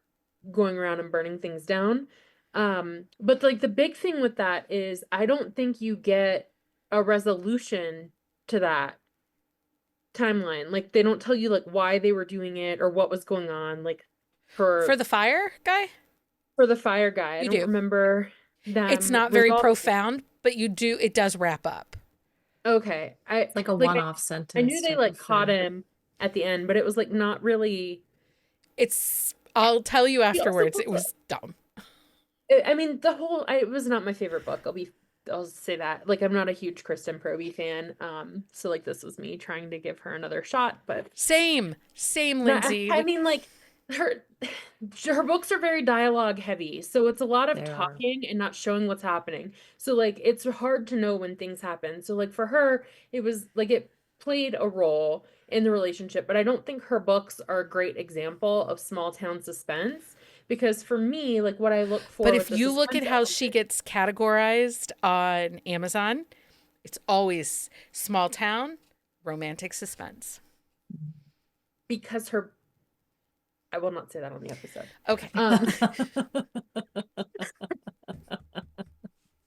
going around and burning things down. But like the big thing with that is I don't think you get a resolution to that timeline. Like they don't tell you like why they were doing it or what was going on. Like For the fire guy? for the fire guy, I You don't do. remember them It's not very resolving it. profound, but it does wrap up. Okay. It's like a like one-off I sentence knew they type like of caught thing. him at the end, but it was like not really. I'll tell you He also afterwards. It puts was dumb. I mean, it was not my favorite book. I'll say that. Like, I'm not a huge Kristen Proby fan. So like this was me trying to give her another shot, but Same, no, Lindsay. I mean, like her her books are very dialogue heavy, so it's a lot of They are. talking and not showing what's happening. So like it's hard to know when things happen. So like for her, it was like it played a role in the relationship, but I don't think her books are a great example of small town suspense because for me, like what I look But for with if the you look at suspense how she element, gets categorized on Amazon, it's always small town, romantic suspense. because I will not say that on the episode. Okay.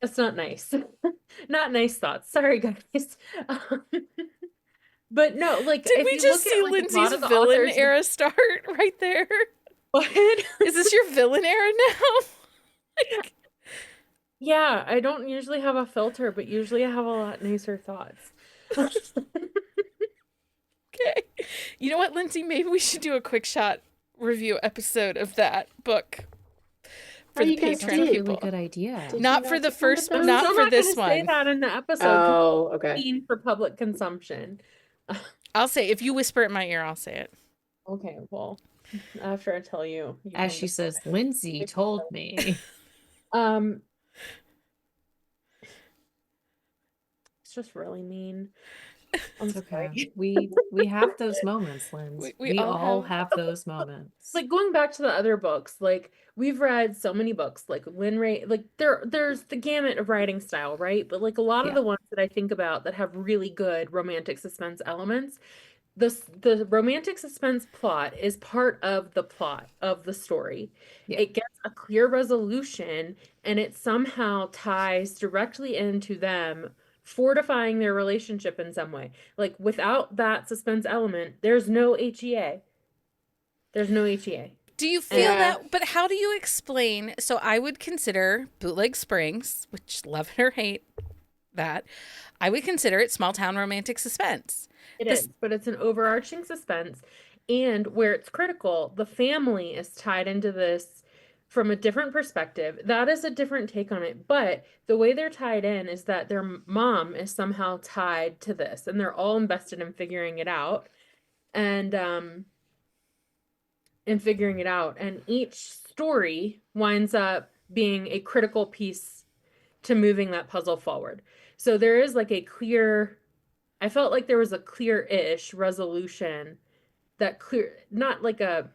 That's not nice. Not nice thoughts. Sorry, guys. Um, but no, like Did if we you just look see at like a Lindsay's lot of the villain authors, era start right there? what? Is this your villain era now? Yeah, I don't usually have a filter, but usually I have a lot nicer thoughts. Okay. You know what, Lindsay? Maybe we should do a quick shot review episode of that book for Oh, the you guys That's a Patreon did. really people. good idea. Did Not you for not the do one of first, I'm those? not still for not this gonna say one. that in the episode 'cause Oh, it's okay. seen for public consumption. I'll say, if you whisper in my ear, I'll say it. Okay, well, after I tell you, you As can she decide. says, Lindsay told me. Um, it's just really mean. I'm It's okay. sorry. We have those moments, Linz. We We all all have. have those moments. Like going back to the other books, like we've read so many books, like Lynn Ray, like there's the gamut of writing style, right? But like a lot of Yeah. the ones that I think about that have really good romantic suspense elements, the romantic suspense plot is part of the plot of the story. Yeah. It gets a clear resolution and it somehow ties directly into them fortifying their relationship in some way. Like without that suspense element, there's no HEA. There's no HEA. Do you And feel Yeah. that? But how do you explain? So I would consider Bootleg Springs, which love it or hate that, I would consider it small town romantic suspense. it This- is, but it's an overarching suspense. And where it's critical, the family is tied into this from a different perspective. That is a different take on it. But the way they're tied in is that their mom is somehow tied to this, and they're all invested in figuring it out. And figuring it out. And each story winds up being a critical piece to moving that puzzle forward. So there is like I felt like there was a clear-ish resolution not like a Well, you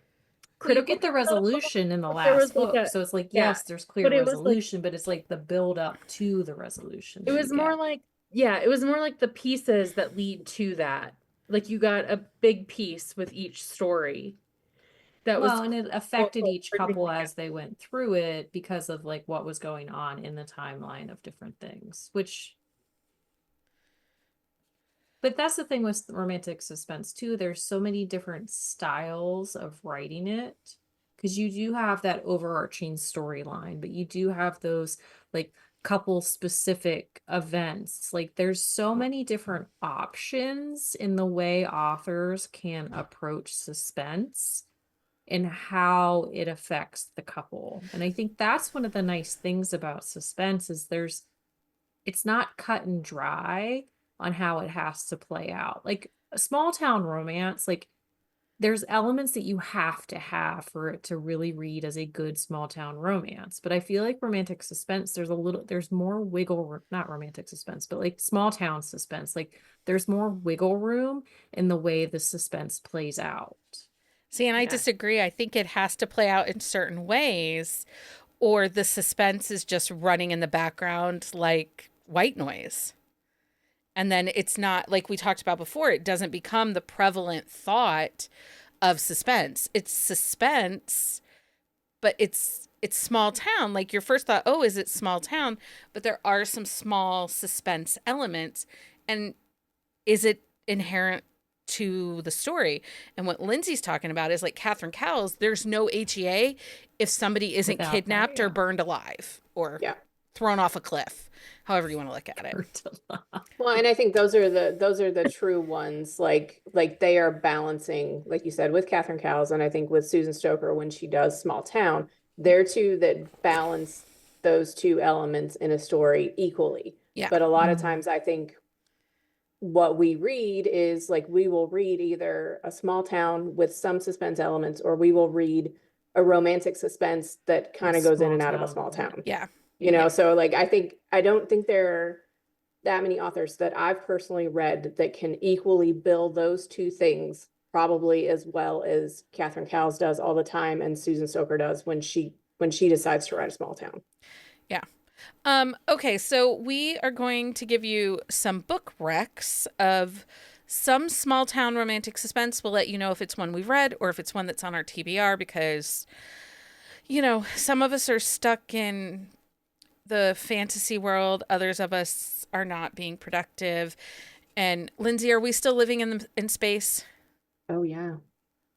critical get the resolution in the but there was last like book. a So it's like, yeah, yes, there's clear but it was like resolution, but it's like the build up to the resolution it that was you more get. like it was more like the pieces that lead to that. Like you got a big piece with each story that was Well, and it affected each bridging couple the gap. as they went through it because of like what was going on in the timeline of different things, but that's the thing with romantic suspense too. There's so many different styles of writing it because you do have that overarching storyline, but you do have those like couple specific events. Like there's so many different options in the way authors can approach suspense and how it affects the couple. And I think that's one of the nice things about suspense is it's not cut and dry on how it has to play out. Like a small town romance, like there's elements that you have to have for it to really read as a good small town romance. But I feel like romantic suspense, there's more not romantic suspense, but like small town suspense. Like there's more wiggle room in the way the suspense plays out. See, and I Yeah. disagree. I think it has to play out in certain ways, or the suspense is just running in the background like white noise. And then it's not, like we talked about before, it doesn't become the prevalent thought of suspense. It's suspense, but it's small town. Like your first thought, oh, is it small town? But there are some small suspense elements. And is it inherent to the story? And what Lindsay's talking about is like Catherine Cowles, there's no HEA if somebody isn't Without that, kidnapped or yeah. burned alive or Yeah. thrown off a cliff, however you want to look at it. Well, and I think those are the true ones. Like they are balancing, like you said, with Catherine Cowles, and I think with Susan Stoker when she does Small Town, they're two that balance those two elements in a story equally. Yeah. But a lot of times I think what we read is like we will read either a small town with some suspense elements, or we will read a romantic suspense that kind of goes in and out of a small town. Yeah. You know, so like I don't think there are that many authors that I've personally read that can equally bill those two things probably as well as Catherine Cowles does all the time and Susan Stoker does when she decides to write a small town. Yeah. Okay, so we are going to give you some book recs of some small town romantic suspense. We'll let you know if it's one we've read or if it's one that's on our TBR, because, you know, some of us are stuck in the fantasy world. Others of us are not being productive. And Lindsey, are we still living in space? Oh, yeah.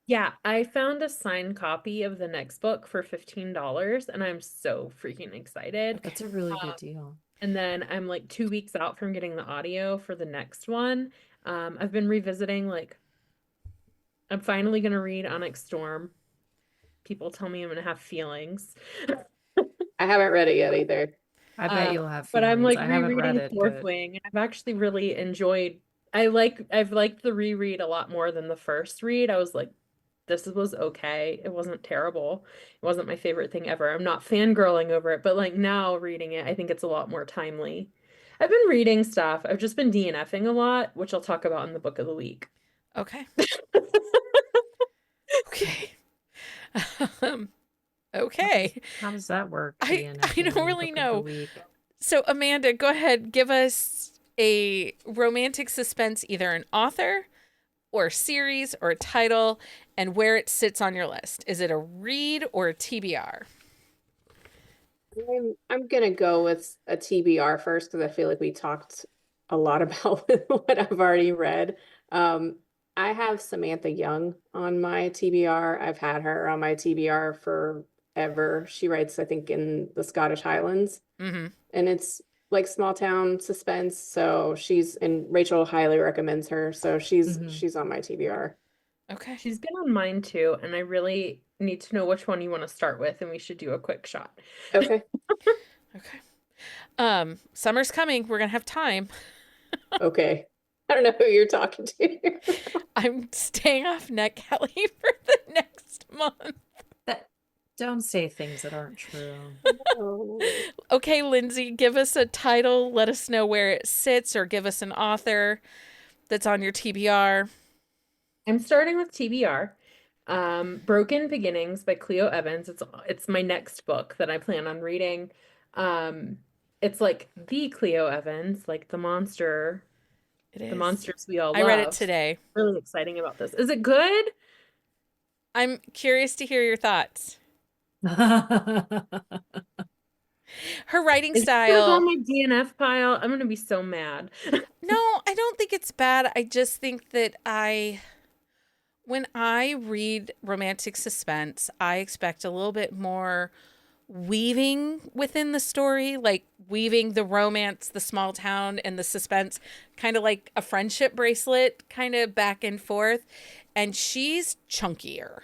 Yeah, I found a signed copy of the next book for $15, and I'm so freaking excited. That's a really good deal. And then I'm like 2 weeks out from getting the audio for the next one. I've been revisiting, like, I'm finally going to read Onyx Storm. People tell me I'm going to have feelings. I haven't read it yet either. I bet you'll have But feelings. I'm like I haven't read rereading it, Fourth but Wing, and I've actually really enjoyed. I've liked the reread a lot more than the first read. I was like, this was okay. It wasn't terrible. It wasn't my favorite thing ever. I'm not fangirling over it, but like now reading it, I think it's a lot more timely. I've been reading stuff. I've just been DNFing a lot, which I'll talk about in the book of the week. Okay. Okay. Okay. how does that work? I don't really know. Week? So Amanda, go ahead. Give us a romantic suspense, either an author or a series or a title, and where it sits on your list. Is it a read or a TBR? I'm gonna go with a TBR first because I feel like we talked a lot about what I've already read. I have Samantha Young on my TBR. I've had her on my TBR forever. She writes, I think, in the Scottish Highlands, and it's like small town suspense. So and Rachel highly recommends her. So she's on my TBR. Okay. She's been on mine too, and I really need to know which one you want to start with, and we should do a quick shot. Okay. Okay. Summer's coming. We're gonna have time. Okay. I don't know who you're talking to. I'm staying off NetGalley for the next month. Don't say things that aren't true. Okay, Lindsey, give us a title. Let us know where it sits, or give us an author that's on your TBR. I'm starting with TBR. Broken Beginnings by Cleo Evans. It's my next book that I plan on reading. It's like the Cleo Evans, like the monster. It is. The monsters we all love. I read it today. Really exciting about this. Is it good? I'm curious to hear your thoughts. Her writing style. On my DNF pile. I'm gonna be so mad. No, I don't think it's bad. I just think that when I read romantic suspense, I expect a little bit more weaving within the story, like weaving the romance, the small town, and the suspense, kind of like a friendship bracelet, kind of back and forth. And she's chunkier.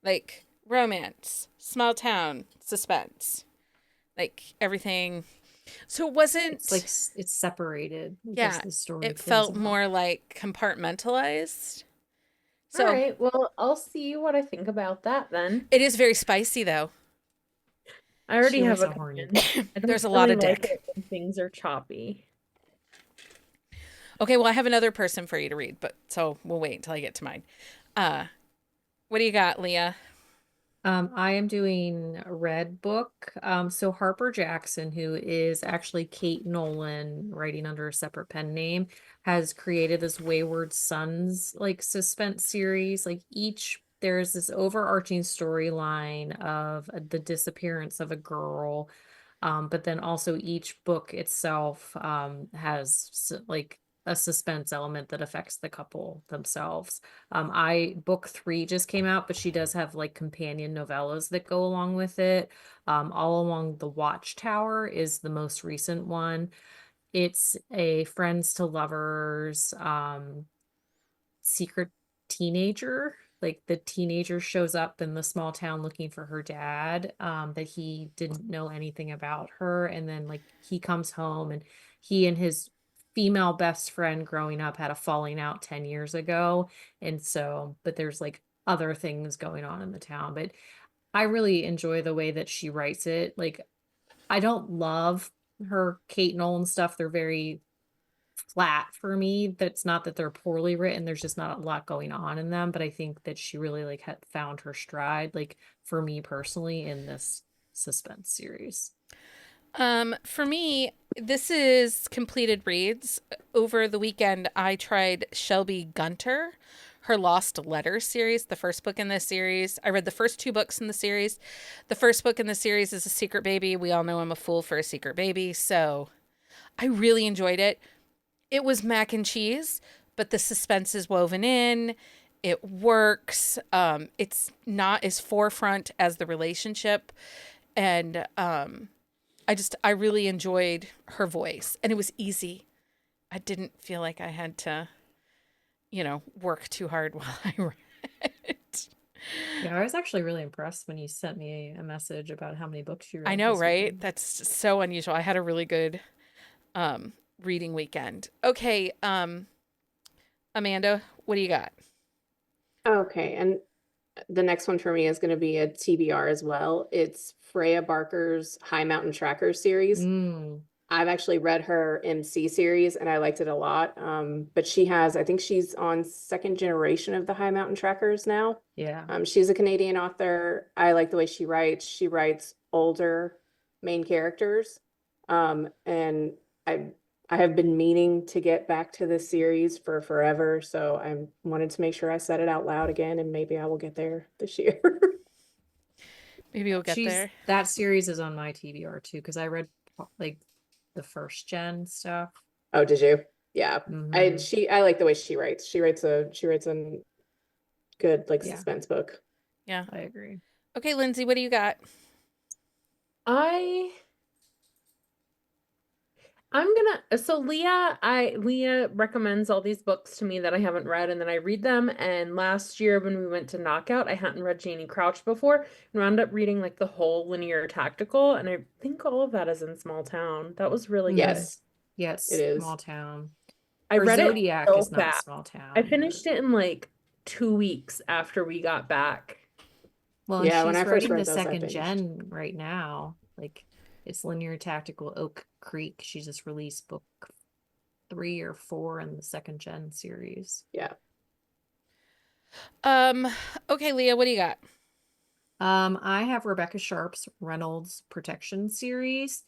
Like romance, small town, suspense, like everything. So it wasn't it's like it's separated. Yeah, the story it felt more like compartmentalized. So all right, well, I'll see what I think about that then. it is very spicy, though. I already have a horny. There's a lot of dick. Like it when things are choppy. Okay, well, I have another person for you to read, but so we'll wait until I get to mine. What do you got, Leah? I am doing a Red book. So Harper Jackson, who is actually Kate Nolan, writing under a separate pen name, has created this Wayward Sons like suspense series. Like there's this overarching storyline of the disappearance of a girl. But then also each book itself has like a suspense element that affects the couple themselves. Book 3 just came out, but she does have like companion novellas that go along with it. All Along the Watchtower is the most recent one. It's a friends to lovers, secret teenager. Like the teenager shows up in the small town looking for her dad, that he didn't know anything about her. And then like he comes home and he and his female best friend growing up had a falling out 10 years ago. And so, but there's like other things going on in the town. But I really enjoy the way that she writes it. Like, I don't love her Kate Nolan stuff. They're very flat for me. That's not that they're poorly written. There's just not a lot going on in them. But I think that she really like had found her stride, like for me personally, in this suspense series. For me, this is completed reads. Over the weekend, I tried Shelby Gunter, her Lost Letters series, the first book in this series. I read the first 2 books in the series. The first book in the series is A Secret Baby. We all know I'm a fool for a secret baby, so I really enjoyed it. It was mac and cheese, but the suspense is woven in. It works. It's not as forefront as the relationship. And I really enjoyed her voice, and it was easy. I didn't feel like I had to, work too hard while I read. Yeah, I was actually really impressed when you sent me a message about how many books you read. I know, this right? weekend. That's so unusual. I had a really good reading weekend. Okay, Amanda, what do you got? Okay, and the next one for me is going to be a TBR as well. It's Freya Barker's High Mountain Trackers series. Mm, I've actually read her MC series and I liked it a lot. But I think she's on second generation of the High Mountain Trackers now. yeah. She's a Canadian author. I like the way she writes. She writes older main characters. And I have been meaning to get back to this series for forever. So I wanted to make sure I said it out loud again, and maybe I will get there this year. Maybe we'll get there. That series is on my TBR too, because I read like the first gen stuff. Oh, did you? Yeah. Mhm. I like the way she writes. She writes a good like Yeah. suspense book. Yeah. I agree. Okay, Lindsay, what do you got? Leah recommends all these books to me that I haven't read, and then I read them. And last year when we went to Knockout, I hadn't read Janie Crouch before and wound up reading like the whole Linear Tactical, and I think all of that is in Small Town. That was really good. Yes, Yes, it is. Small Town. I read it Zodiac so is not fast. Small Town. I finished it in like 2 weeks after we got back. Well, Yeah, and when she's I first writing read the those, I second binged. gen right now. Like it's Linear Tactical Oak Creek. She just released book 3 or 4 in the second gen series. Yeah. Okay, Leah, what do you got? I have Rebecca Sharp's Reynolds Protection series.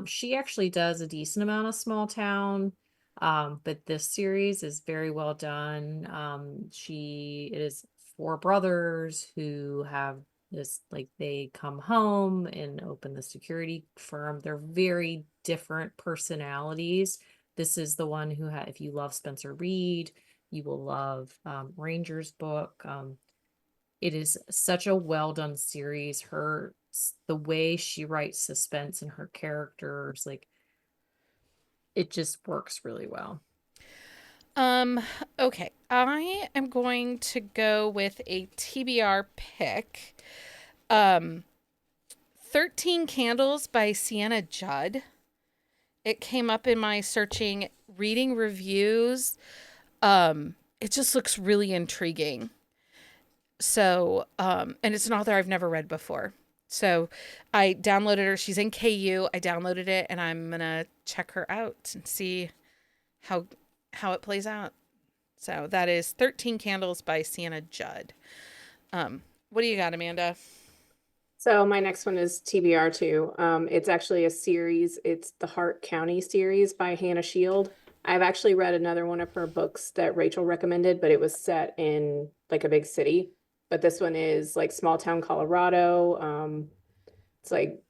She actually does a decent amount of small town. But this series is very well done. It is 4 brothers who have this, like, they come home and open the security firm. They're very different personalities. This is the one who if you love Spencer Reed, you will love Ranger's book. It is such a well done series. The way she writes suspense and her characters, like, it just works really well. Okay. I am going to go with a TBR pick. 13 Candles by Sienna Judd. It came up in my searching reading reviews. It just looks really intriguing. So, and it's an author I've never read before. So I downloaded her. She's in KU. I downloaded it and I'm going to check her out and see how it plays out. So that is 13 Candles by Sienna Judd. What do you got, Amanda? So my next one is TBR too. It's actually a series. It's the Hart County series by Hannah Shield. I've actually read another one of her books that Rachel recommended, but it was set in like a big city. But this one is like small town Colorado. It's like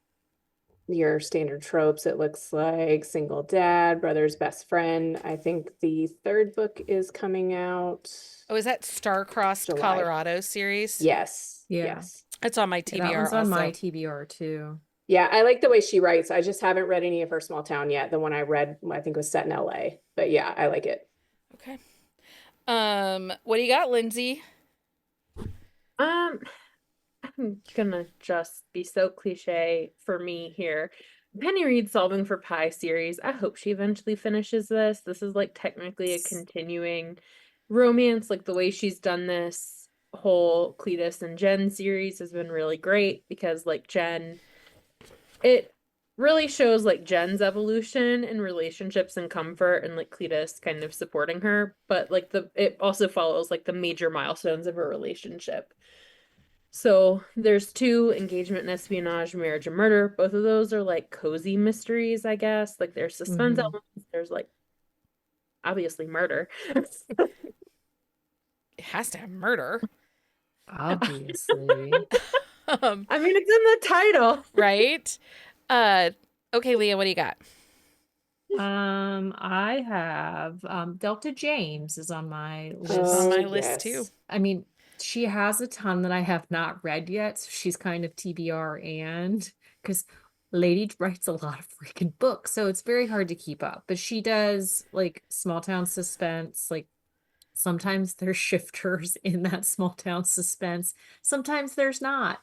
your standard tropes. It looks like single dad, brother's best friend. I think the third book is coming out Oh, is that Star-Crossed July. Colorado series? Yes. Yeah. Yes. It's on my Yeah, TBR that one's on also. my TBR too. Yeah, I like the way she writes. I just haven't read any of her Small Town yet. The one I read, I think, was set in LA. But yeah, I like it. Okay. What do you got, Lindsay? I'm gonna just be so cliche for me here. Penny Reed's Solving for Pi series. I hope she eventually finishes this. This is like technically a continuing romance. Like the way she's done this whole Cletus and Jen series has been really great because like Jen, it really shows like Jen's evolution in relationships and comfort and like Cletus kind of supporting her, but like it also follows like the major milestones of her relationship. So there's two: engagement and espionage, marriage and murder. Both of those are like cozy mysteries, I guess. Like there's suspense Mhm. elements, there's like obviously murder. It has to have murder. Obviously. I mean, it's in the title. Right? Okay, Leah, what do you got? I have Delta James is on my list. She's on Oh, my list too. yes. I mean, she has a ton that I have not read yet, so she's kind of TBR, and because Lady writes a lot of freaking books, so it's very hard to keep up. But she does like small town suspense, like sometimes there's shifters in that small town suspense, sometimes there's not.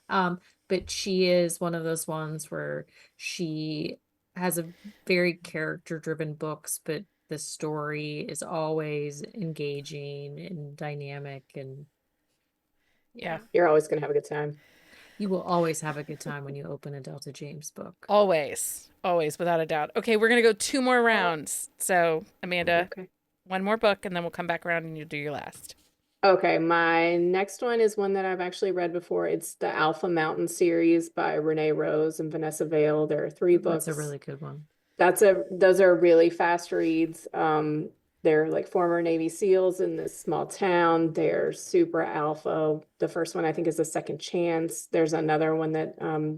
But she is one of those ones where she has a very character driven books, but the story is always engaging and dynamic, and Yeah. You're always going to have a good time. you will always have a good time when you open a Delta James book. Always, without a doubt. Okay, we're gonna go 2 more rounds. So, Amanda, Okay. one more book, and then we'll come back around and you do your last. Okay, my next one is one that I've actually read before. It's the Alpha Mountain series by Renee Rose and Vanessa Vale. There are 3 books. That's a really good one. Those are really fast reads. They're like former Navy SEALs in this small town. They're super alpha. The first one I think is a second chance. There's another one that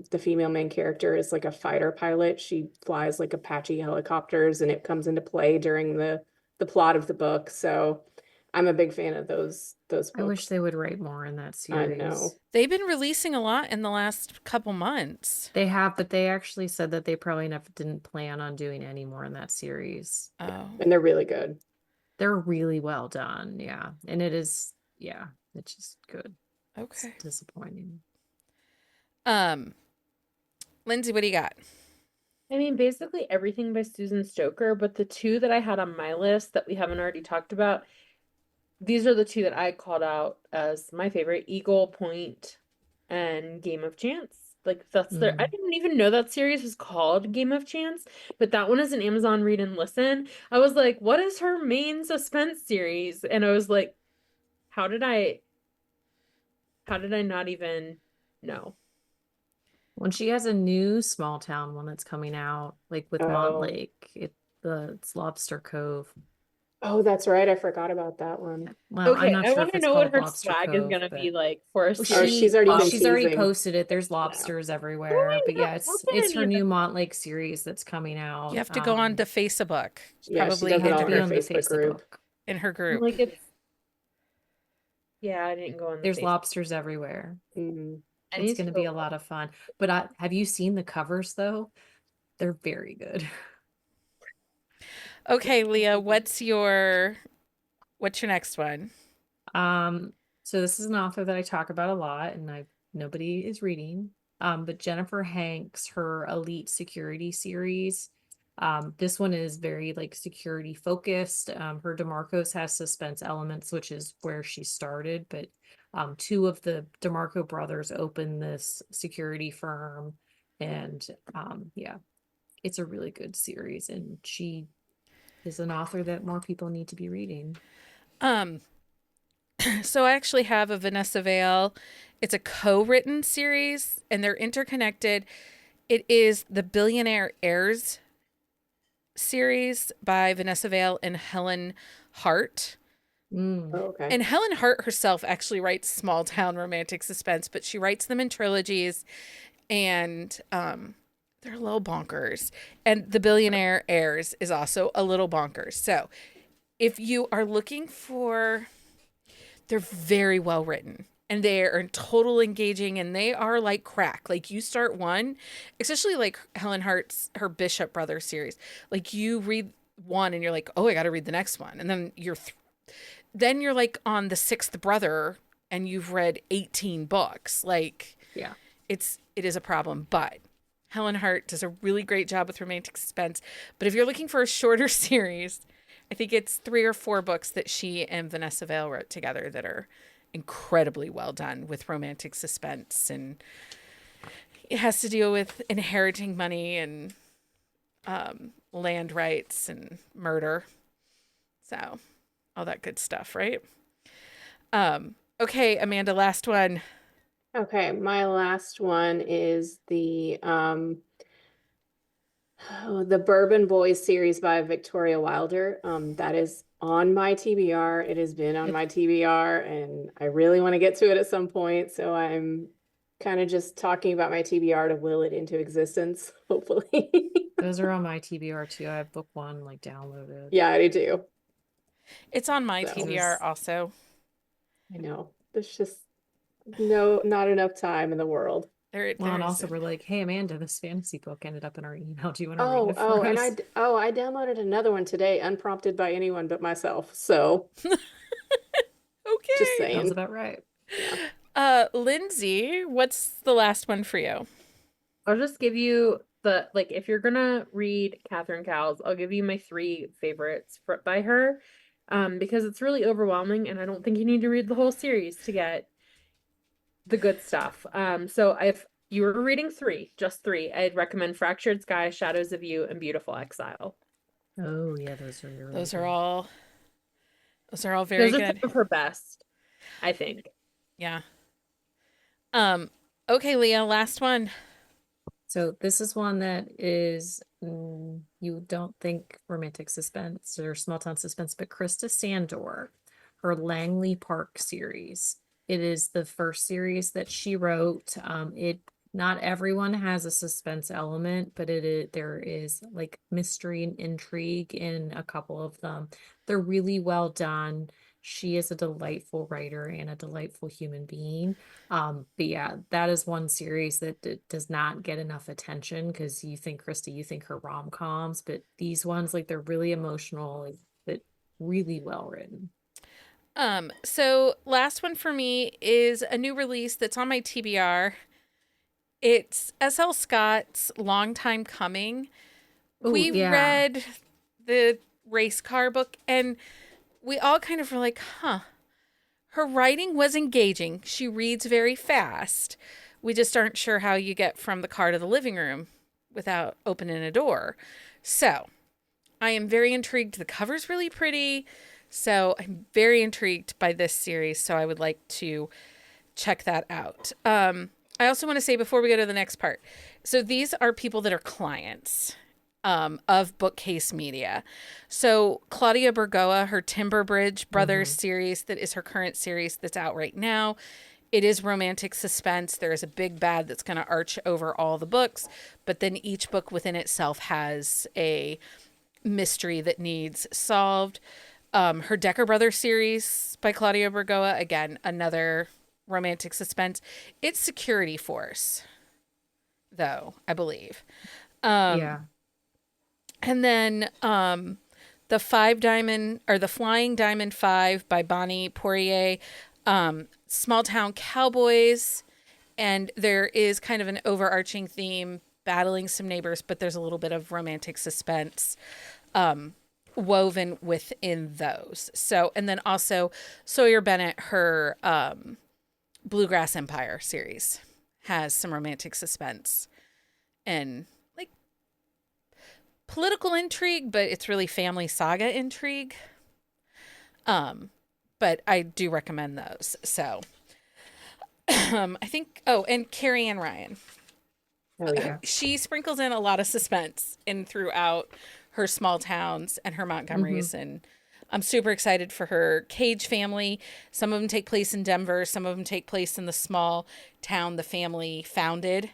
the female main character is like a fighter pilot. She flies like Apache helicopters, and it comes into play during the plot of the book. So I'm a big fan of those books. I wish they would write more in that I series. know. They've been releasing a lot in the last couple months. They have, but they actually said that they probably didn't plan on doing any more in that series. Oh, And they're really good. They're really well done, yeah. And it is, yeah, it's just good. okay. It's disappointing. Lindsay, what do you got? I mean, basically everything by Susan Stoker, but the two that I had on my list that we haven't already talked about, these are the two that I called out as my favorite: Eagle Point and Game of Chance. Like that's their I didn't even know that series was called Game of Chance, but that one is an Amazon Read and Listen. I was like, what is her main suspense series? And I was like, how did I not even know? When she has a new small town one that's coming out, like with Montlake, it's Lobster Cove. Oh, that's right. I forgot about that one. Well, Okay, I'm not I sure want if to it's know what called her Lobster swag is Cove, gonna but be like for a Well, series. she's already been she's already teasing. posted it. There's lobsters everywhere. Why But yeah, not it's open her any of new them? Montlake series that's coming out. You have to go on to Facebook. Yeah, she Probably does it had on to be her on the Facebook group. in her group. Like it's yeah, I didn't go on the There's Facebook. lobsters everywhere. Mhm. I It's need going to be a lot of fun. But have you seen the covers though? They're very good. Okay, Leah, what's your next one? So this is an author that I talk about a lot, and nobody is reading. But Jennifer Hanks, her Elite Security series. This one is very like security focused. Her DeMarco's has suspense elements, which is where she started, but 2 of the DeMarco brothers opened this security firm, and yeah, it's a really good series, and she is an author that more people need to be reading. So I actually have a Vanessa Vale. It's a co-written series, and they're interconnected. It is the Billionaire Heirs series by Vanessa Vale and Helen Hart. Oh, okay. And Helen Hart herself actually writes small town romantic suspense, but she writes them in trilogies. And they're a little bonkers. And The Billionaire Heirs is also a little bonkers. So if you are looking for, they're very well written and they are total engaging and they are like crack. Like you start one, especially like Helen Hart's, her Bishop Brothers series. Like you read one and you're like, oh, I got to read the next one. And then then you're like on the sixth brother and you've read 18 books. Like, Yeah. it is a problem, but Helen Hart does a really great job with romantic suspense. But if you're looking for a shorter series, I think it's 3 or 4 books that she and Vanessa Vale wrote together that are incredibly well done with romantic suspense. And it has to deal with inheriting money and land rights and murder. So all that good stuff, right? Okay, Amanda, last one. Okay, my last one is the Bourbon Boys series by Victoria Wilder. That is on my TBR. It has been on my TBR, and I really want to get to it at some point. So I'm kind of just talking about my TBR to will it into existence, hopefully. Those are on my TBR too. I have book 1 like downloaded. Yeah, I do. It's on my So- TBR also. I know. There's just not enough time in the world. Well, and also we're like, hey, Amanda, this fantasy book ended up in our email. Do you want to read Oh, it for and us? I downloaded another one today, unprompted by anyone but myself. So Okay. just Sounds saying. about right. Lindsey, what's the last one for you? I'll just give you if you're gonna read Catherine Cowles, I'll give you my 3 favorites by her, because it's really overwhelming, and I don't think you need to read the whole series to get the good stuff. So if you were reading 3, just 3, I'd recommend Fractured Sky, Shadows of You, and Beautiful Exile. Oh yeah, those are really Those good. are all very Those are good. some of her best, I think. Yeah. Okay, Leah, last one. So this is one that is you don't think romantic suspense or small town suspense, but Krista Sandor, her Langley Park series. It is the first series that she wrote. Not everyone has a suspense element, but there is like mystery and intrigue in a couple of them. They're really well done. She is a delightful writer and a delightful human being. But yeah, that is one series that does not get enough attention because you think, Krista, you think her rom-coms, but these ones, like, they're really emotional, but really well written. So last one for me is a new release that's on my TBR. It's S.L. Scott's Long Time Coming. We read the race car book and we all kind of were like, huh. Her writing was engaging. She reads very fast. We just aren't sure how you get from the car to the living room without opening a door. So I am very intrigued. The cover's really pretty. So I'm very intrigued by this series. So I would like to check that out. I also want to say before we go to the next part. So these are people that are clients of Bookcase Media. So Claudia Bergoa, her Timber Bridge Brothers series, that is her current series that's out right now. It is romantic suspense. There is a big bad that's going to arch over all the books, but then each book within itself has a mystery that needs solved. Her Decker Brothers series by Claudia Bergoa, again, another romantic suspense. It's Security Force, though, I believe. Yeah. And then the Flying Diamond 5 by Bonnie Poirier, Small Town Cowboys, and there is kind of an overarching theme, battling some neighbors, but there's a little bit of romantic suspense woven within those. So, and then also Sawyer Bennett, her Bluegrass Empire series has some romantic suspense and like political intrigue, but it's really family saga intrigue. But I do recommend those. So I think, and Carrie Ann Ryan. Oh yeah. She sprinkles in a lot of suspense in throughout her small towns and her Montgomerys. And I'm super excited for her Cage family. Some of them take place in Denver. Some of them take place in the small town the family founded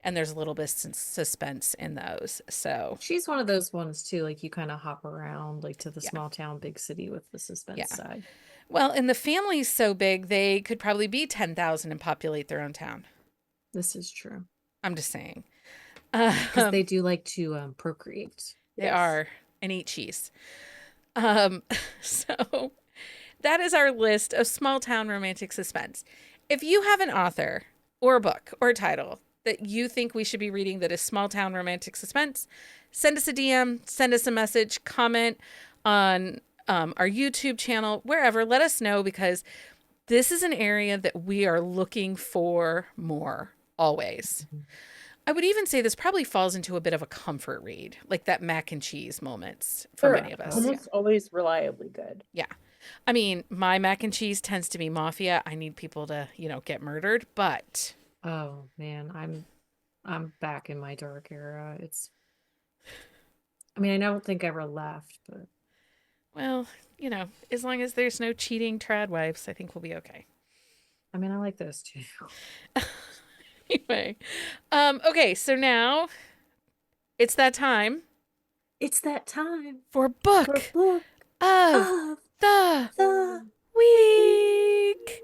and there's a little bit of suspense in those. So She's one of those ones too, like you kind of hop around like to the Yeah. small town, big city with the suspense Yeah. side. well, and the family's so big they could probably be 10,000 and populate their own town. This is true. I'm just saying. Because they do like to procreate. They Yes. are and eat cheese. So that is our list of small town romantic suspense. If you have an author or a book or a title that you think we should be reading that is small town romantic suspense, send us a DM, send us a message, comment on our YouTube channel, wherever. Let us know, because this is an area that we are looking for more always. I would even say this probably falls into a bit of a comfort read, like that mac and cheese moments for They're many of us. almost always reliably good. Yeah. I mean, my mac and cheese tends to be mafia. I need people to, get murdered, but Oh man, I'm back in my dark era. I mean, I don't think I ever left, but well, as long as there's no cheating trad wives, I think we'll be okay. I mean, I like those too. Anyway, okay, so now it's that time It's that time for for book book of of the the week.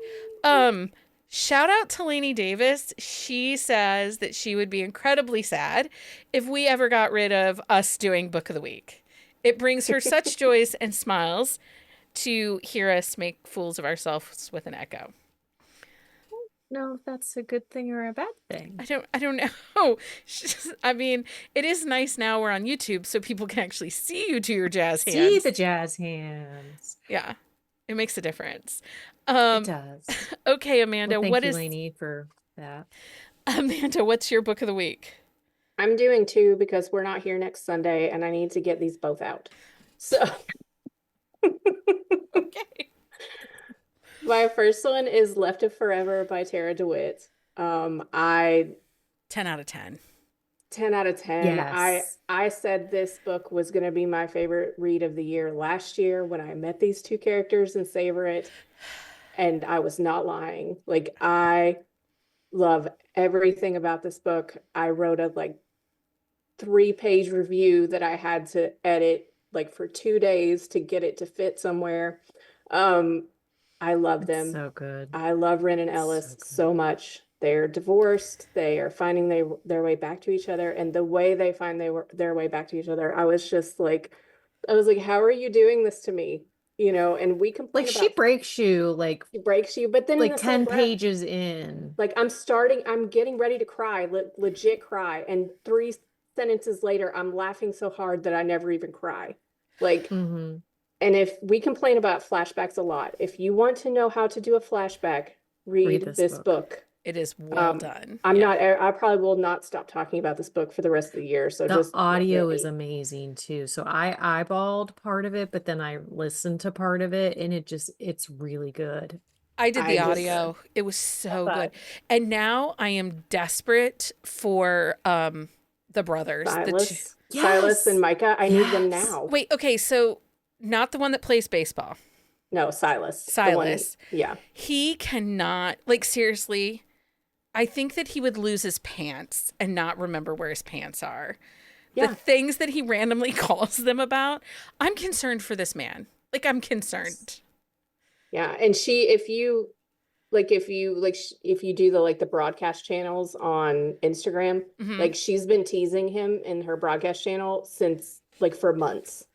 Shout out to Lainey Davis. She says that she would be incredibly sad if we ever got rid of us doing book of the week. It brings her such joys and smiles to hear us make fools of ourselves with an echo. know if that's a good thing or a bad thing. I don't know. I mean, it is nice now we're on YouTube so people can actually see you do your jazz hands. See the jazz hands. Yeah. It makes a difference. It does. Okay, Amanda, Well, thank what you, is Lainey, for that. Amanda, what's your book of the week? I'm doing two because we're not here next Sunday and I need to get these both out. So Okay. my first one is Left of Forever by Tara DeWitt. I 10 out of 10. 10 out of 10. Yes. I said this book was going to be my favorite read of the year last year when I met these two characters in Savor It, and I was not lying. Like, I love everything about this book. I wrote a 3-page review that I had to edit for 2 days to get it to fit somewhere. I love them. It's so good. I love Ren and So Ellis good. so much. They're divorced. They are finding their way back to each other, and the way they find their way back to each other, I was like, how are you doing this to me? And we complain Like she about breaks you she breaks you, but then in like the same 10 breath, pages in. like I'm getting ready to cry, legit cry, and 3 sentences later, I'm laughing so hard that I never even cry. Mm-hmm. And if we complain about flashbacks a lot, if you want to know how to do a flashback, read this book. It is well done. I probably will not stop talking about this book for the rest of the year. So The just audio is amazing too. So I eyeballed part of it, but then I listened to part of it, and it's really good. I did the I just- audio. It was so Love good. that. And now I am desperate for the brothers. Silas, Yes! Silas and Micah. I need them Yes! now. Wait, okay, so not the one that plays baseball. No, Silas. The Silas. yeah. He cannot, seriously, I think that he would lose his pants and not remember where his pants are. Yeah. The things that he randomly calls them about, I'm concerned for this man. I'm concerned. Yeah. And if you do the broadcast channels on Instagram, Mhm. she's been teasing him in her broadcast channel since for months.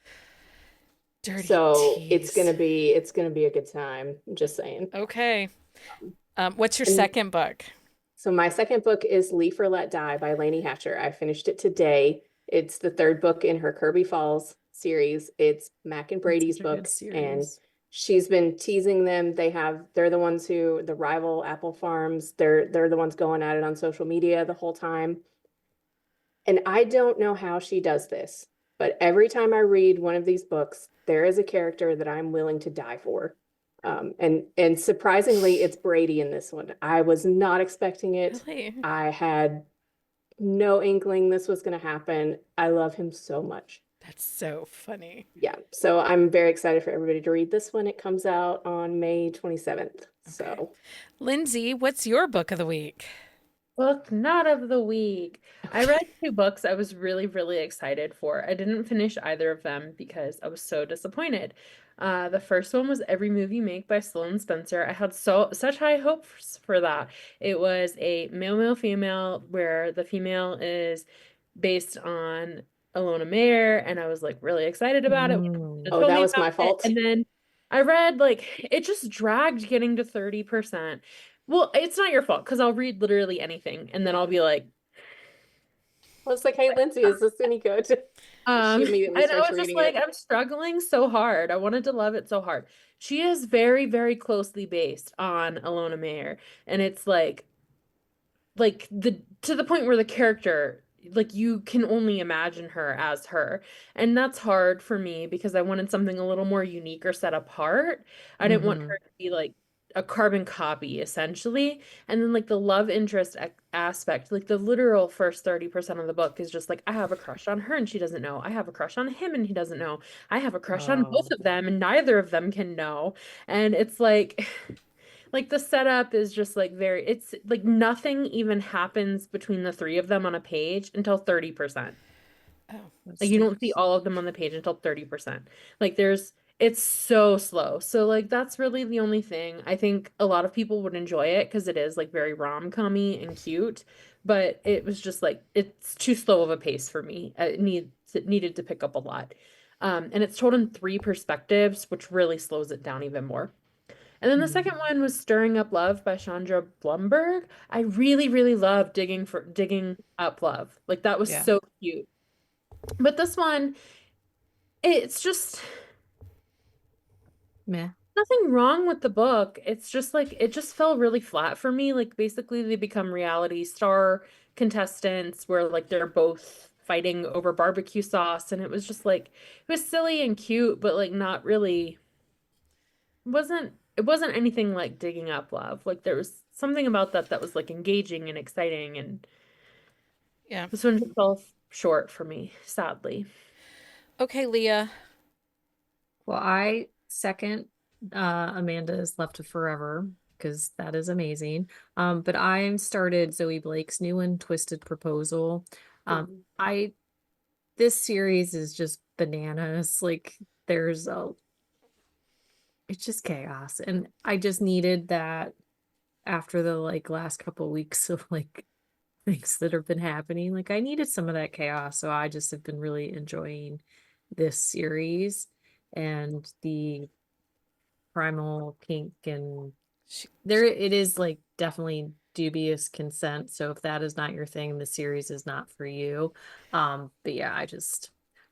Dirty So tease. it's gonna be a good time. I'm just saying. Okay. What's your And- second book? So my second book is Leave or Let Die by Lainey Hatcher. I finished it today. It's the third book in her Kirby Falls series. It's Mac and Brady's Such a good book, series. and she's been teasing them. They're the ones the rival apple farms. They're the ones going at it on social media the whole time. And I don't know how she does this, but every time I read one of these books, there is a character that I'm willing to die for. And surprisingly, it's Brady in this one. I was not expecting it. Really? I had no inkling this was going to happen. I love him so much. That's so funny. Yeah. So I'm very excited for everybody to read this one. It comes out on May 27th. So Lindsey, what's your book of the week? Book not of the week. I read two books I was really, really excited for. I didn't finish either of them because I was so disappointed. The first one was Every Move You Make by Sloane Spencer. I had such high hopes for that. It was a male, female, where the female is based on Alona Mayer, and I was like really excited about it. Mm. It Oh, told that me was about my it, fault. and then I read like it just dragged getting to 30%. Well, it's not your fault because I'll read literally anything and then I'll be like, I was like, hey, Lindsay, is this any good? She immediately and I starts was just reading like, it. I'm struggling so hard. I wanted to love it so hard. She is very, very closely based on Alona Mayer, and it's like the to the point where the character like you can only imagine her as her, and that's hard for me because I wanted something a little more unique or set apart. I didn't want her to be like a carbon copy essentially, and then like the love interest aspect, like the literal first 30% of the book is just like I have a crush on her and she doesn't know, I have a crush on him and he doesn't know, I have a crush on both Oh. of them and neither of them can know. And it's like like the setup is just like very, it's like nothing even happens between the three of them on a page until 30%. Oh, Like you don't see all of them on the page until 30%. Like it's so slow. So like that's really the only thing. I think a lot of people would enjoy it because it is like very rom-commy and cute, but it was just like it's too slow of a pace for me. It needed to pick up a lot. And it's told in three perspectives, which really slows it down even more. And then the second one was Stirring Up Love by Chandra Blumberg. I really, really love digging up love. Like that was Yeah. so cute. But this one, it's just Meh. nothing wrong with the book. It's just like it just fell really flat for me. Like basically they become reality star contestants where like they're both fighting over barbecue sauce, and it was just like it was silly and cute, but like not really it wasn't anything like Digging Up Love. Like there was something about that was like engaging and exciting, and yeah. this one just fell short for me, sadly. Okay, Leah. Well, I second Amanda's Left to Forever because that is amazing. But I started Zoe Blake's new one, Twisted Proposal. I this series is just bananas. Like there's a it's just chaos. And I just needed that after the like last couple weeks of like things that have been happening. Like I needed some of that chaos. So I just have been really enjoying this series and the primal kink, and She, there it is like definitely dubious consent. So if that is not your thing, the series is not for you. But yeah, I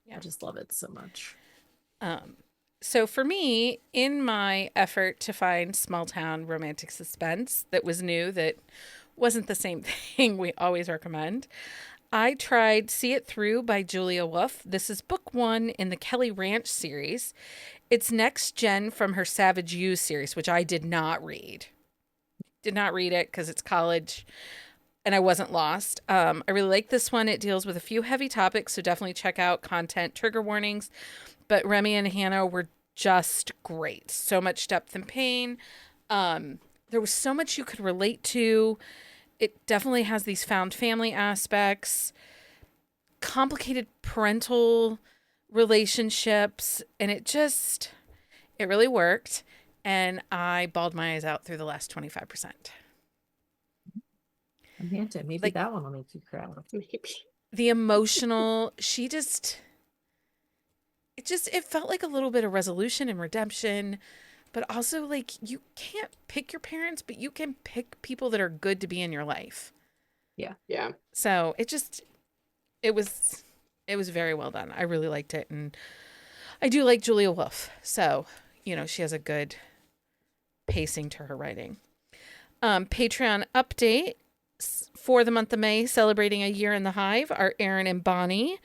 yeah. just love it so much. Um, so for me, in my effort to find small town romantic suspense that was new, that wasn't the same thing we always recommend, I tried See It Through by Julia Wolf. This is book one in the Kelly Ranch series. It's next gen from her Savage U series, which I did not read. Did not read it because it's college and I wasn't lost. I really like this one. It deals with a few heavy topics, so definitely check out content trigger warnings. But Remy and Hannah were just great. So much depth and pain. There was so much you could relate to. It definitely has these found family aspects, complicated parental relationships, and it really worked. And I bawled my eyes out through the last 25%. Amanda, maybe Like that one will make you cry. Maybe. the emotional, it felt like a little bit of resolution and redemption, but also like you can't pick your parents, but you can pick people that are good to be in your life. Yeah. Yeah. So it was very well done. I really liked it, and I do like Julia Wolf. So, she has a good pacing to her writing. Patreon update for the month of May, celebrating a year in the Hive, are Aaron and Bonnie.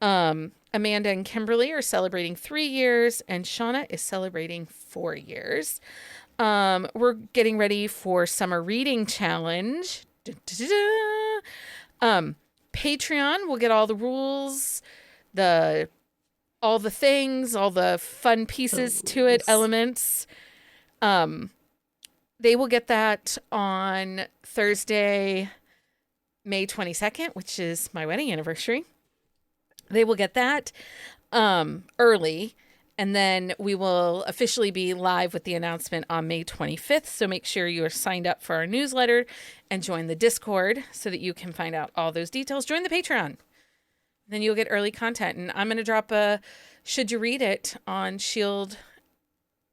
Amanda and Kimberly are celebrating 3 years, and Shauna is celebrating 4 years. We're getting ready for Summer Reading Challenge. Patreon will get all the rules, all the things, all the fun pieces to it, elements. They will get that on Thursday, May 22nd, which is my wedding anniversary. They will get that early, and then we will officially be live with the announcement on May 25th. So make sure you are signed up for our newsletter and join the Discord so that you can find out all those details. Join the Patreon. Then you'll get early content. And I'm going to drop a Should You Read It on Shield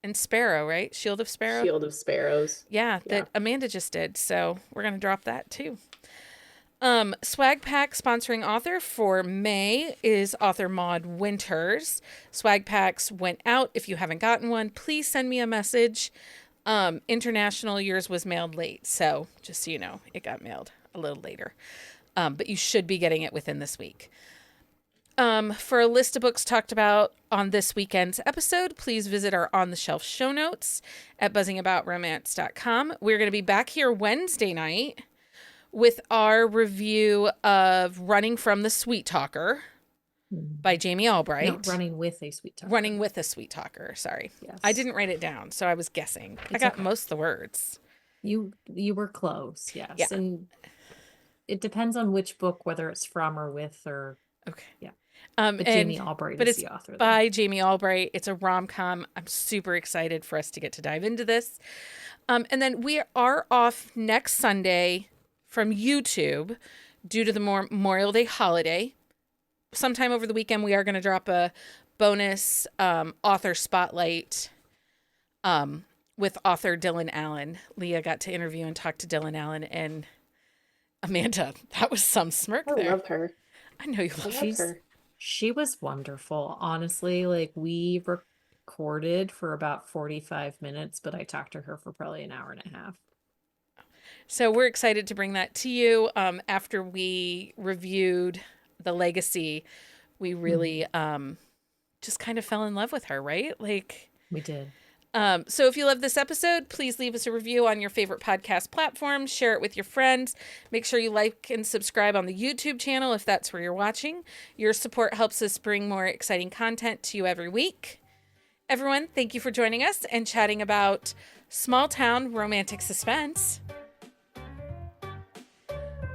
and Sparrow, right? Shield of Sparrow? Shield of Sparrows. Yeah, that Amanda just did. So we're going to drop that too. Swag Pack sponsoring author for May is author Maud Winters. Swag Packs went out. If you haven't gotten one, please send me a message. International, yours was mailed late. So just so you know, it got mailed a little later. But you should be getting it within this week. For a list of books talked about on this weekend's episode, please visit our On the Shelf show notes at buzzingaboutromance.com. We're going to be back here Wednesday night with our review of Running from the Sweet Talker by Jamie Albright. No, Running with a Sweet Talker. Running with a Sweet Talker, sorry. Yes. I didn't write it down, so I was guessing. I got most of the words. You were close, yes. Yeah. And it depends on which book, whether it's from or with or... Okay. Yeah. But Jamie Albright is the author. By Jamie Albright. It's a rom-com. I'm super excited for us to get to dive into this. And then we are off next Sunday from YouTube due to the Memorial Day holiday. Sometime over the weekend, we are going to drop a bonus author spotlight with author Dylan Allen. Leah got to interview and talk to Dylan Allen, and Amanda, that was some smirk there. I love her. I know you love her. She was wonderful. Honestly, like we recorded for about 45 minutes, but I talked to her for probably an hour and a half. So we're excited to bring that to you. After we reviewed The Legacy, we really just kind of fell in love with her, right? Like we did. So if you love this episode, please leave us a review on your favorite podcast platform. Share it with your friends. Make sure you like and subscribe on the YouTube channel if that's where you're watching. Your support helps us bring more exciting content to you every week. Everyone, thank you for joining us and chatting about small town romantic suspense.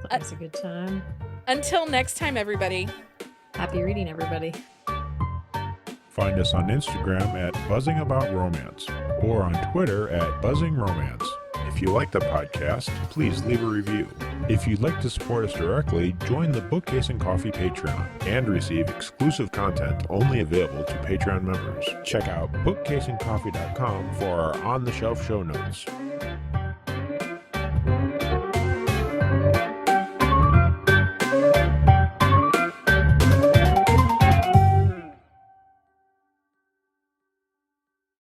That was a good time. Until next time, everybody. Happy reading, everybody. Find us on Instagram at buzzingaboutromance or on Twitter at buzzingromance. If you like the podcast, please leave a review. If you'd like to support us directly, join the Bookcase and Coffee Patreon and receive exclusive content only available to Patreon members. Check out bookcaseandcoffee.com for our on-the-shelf show notes.